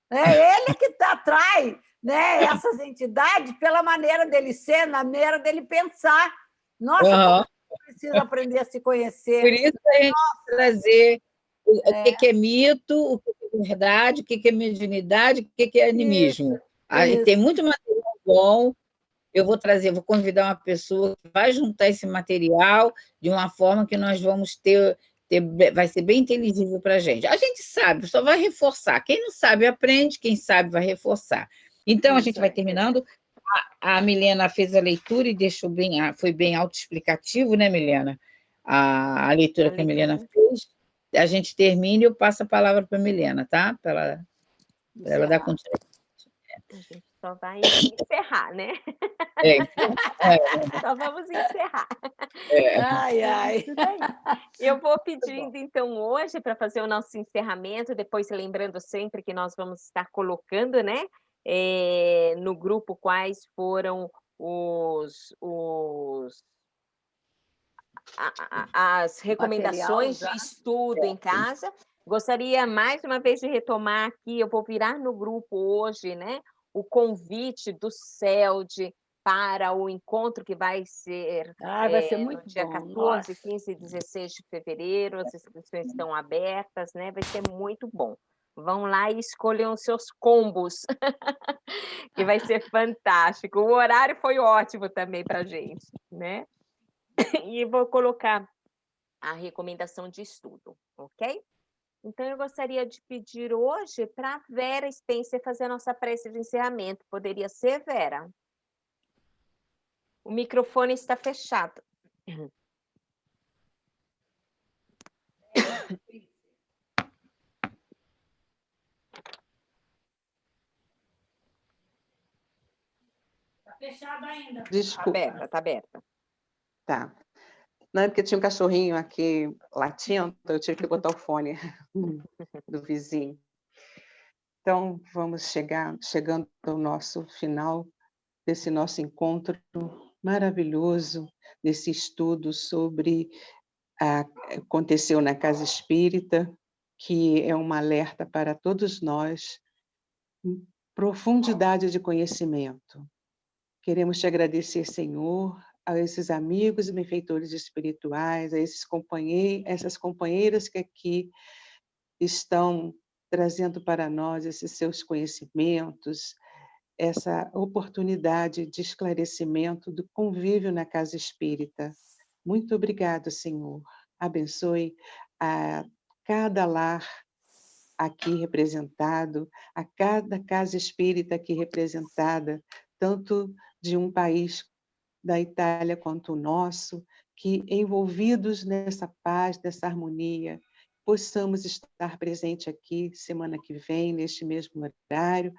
É ele que atrai, né, essas entidades pela maneira dele ser, na maneira dele pensar. Nossa, precisa aprender a se conhecer. Por isso a gente trazer o que é mito, o que é verdade, o que é mediunidade, o que é animismo. Aí tem muito material bom. Eu vou convidar uma pessoa que vai juntar esse material de uma forma que nós vamos ter vai ser bem inteligível para a gente. A gente sabe, só vai reforçar. Quem não sabe, aprende, quem sabe, vai reforçar. Então, a gente vai terminando. A Milena fez a leitura e foi bem autoexplicativo, né, Milena? A leitura que a Milena fez. A gente termina e eu passo a palavra para a Milena, tá? Para ela dar continuidade. A gente só vai encerrar, né? Só vamos encerrar. Ai. Eu vou pedindo, então, hoje, para fazer o nosso encerramento, depois lembrando sempre que nós vamos estar colocando, né, no grupo quais foram as recomendações de estudo em casa. Gostaria, mais uma vez, de retomar aqui, eu vou virar no grupo hoje, né, o convite do CELD para o encontro que vai ser, vai ser muito no dia bom. 14, 15 e 16 de fevereiro. As inscrições estão abertas, né? Vai ser muito bom. Vão lá e escolham os seus combos, que vai ser fantástico. O horário foi ótimo também para a gente, né? E vou colocar a recomendação de estudo, ok? Então, eu gostaria de pedir hoje para a Vera Spencer fazer a nossa prece de encerramento. Poderia ser, Vera? O microfone está fechado. Está fechado ainda. Desculpa. Está aberta. Tá. Não, é porque tinha um cachorrinho aqui latindo, então eu tive que botar o fone do vizinho. Então, vamos chegando ao nosso final desse nosso encontro maravilhoso nesse estudo sobre aconteceu na Casa Espírita, que é um alerta para todos nós, profundidade de conhecimento. Queremos te agradecer, Senhor, a esses amigos e benfeitores espirituais, a essas companheiras que aqui estão trazendo para nós esses seus conhecimentos, essa oportunidade de esclarecimento do convívio na Casa Espírita. Muito obrigado, Senhor. Abençoe a cada lar aqui representado, a cada casa espírita aqui representada, tanto de um país da Itália quanto o nosso, que envolvidos nessa paz, nessa harmonia, possamos estar presente aqui semana que vem, neste mesmo horário,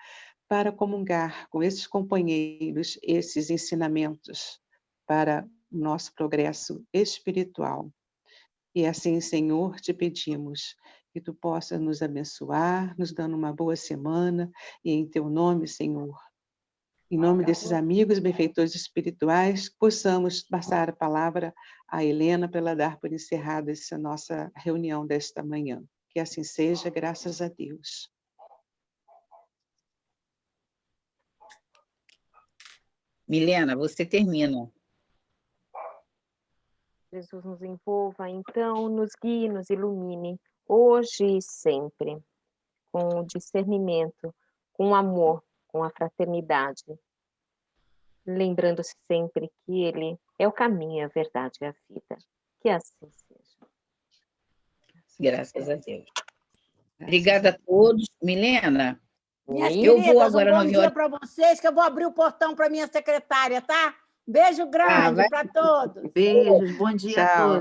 para comungar com esses companheiros, esses ensinamentos para o nosso progresso espiritual. E assim, Senhor, te pedimos que tu possas nos abençoar, nos dando uma boa semana, e em teu nome, Senhor, em nome desses amigos benfeitores espirituais, possamos passar a palavra a Helena para ela dar por encerrada essa nossa reunião desta manhã. Que assim seja, graças a Deus. Milena, você termina. Jesus nos envolva, então, nos guie, nos ilumine, hoje e sempre, com discernimento, com amor, com a fraternidade, lembrando-se sempre que Ele é o caminho, a verdade e a vida. Que assim seja. Graças a Deus. Obrigada a todos. Milena, Minhas eu queridas, vou agora um bom no dia para vocês, que eu vou abrir o portão para minha secretária, tá? Beijo grande para todos. Beijos, bom dia a Tchau. todos.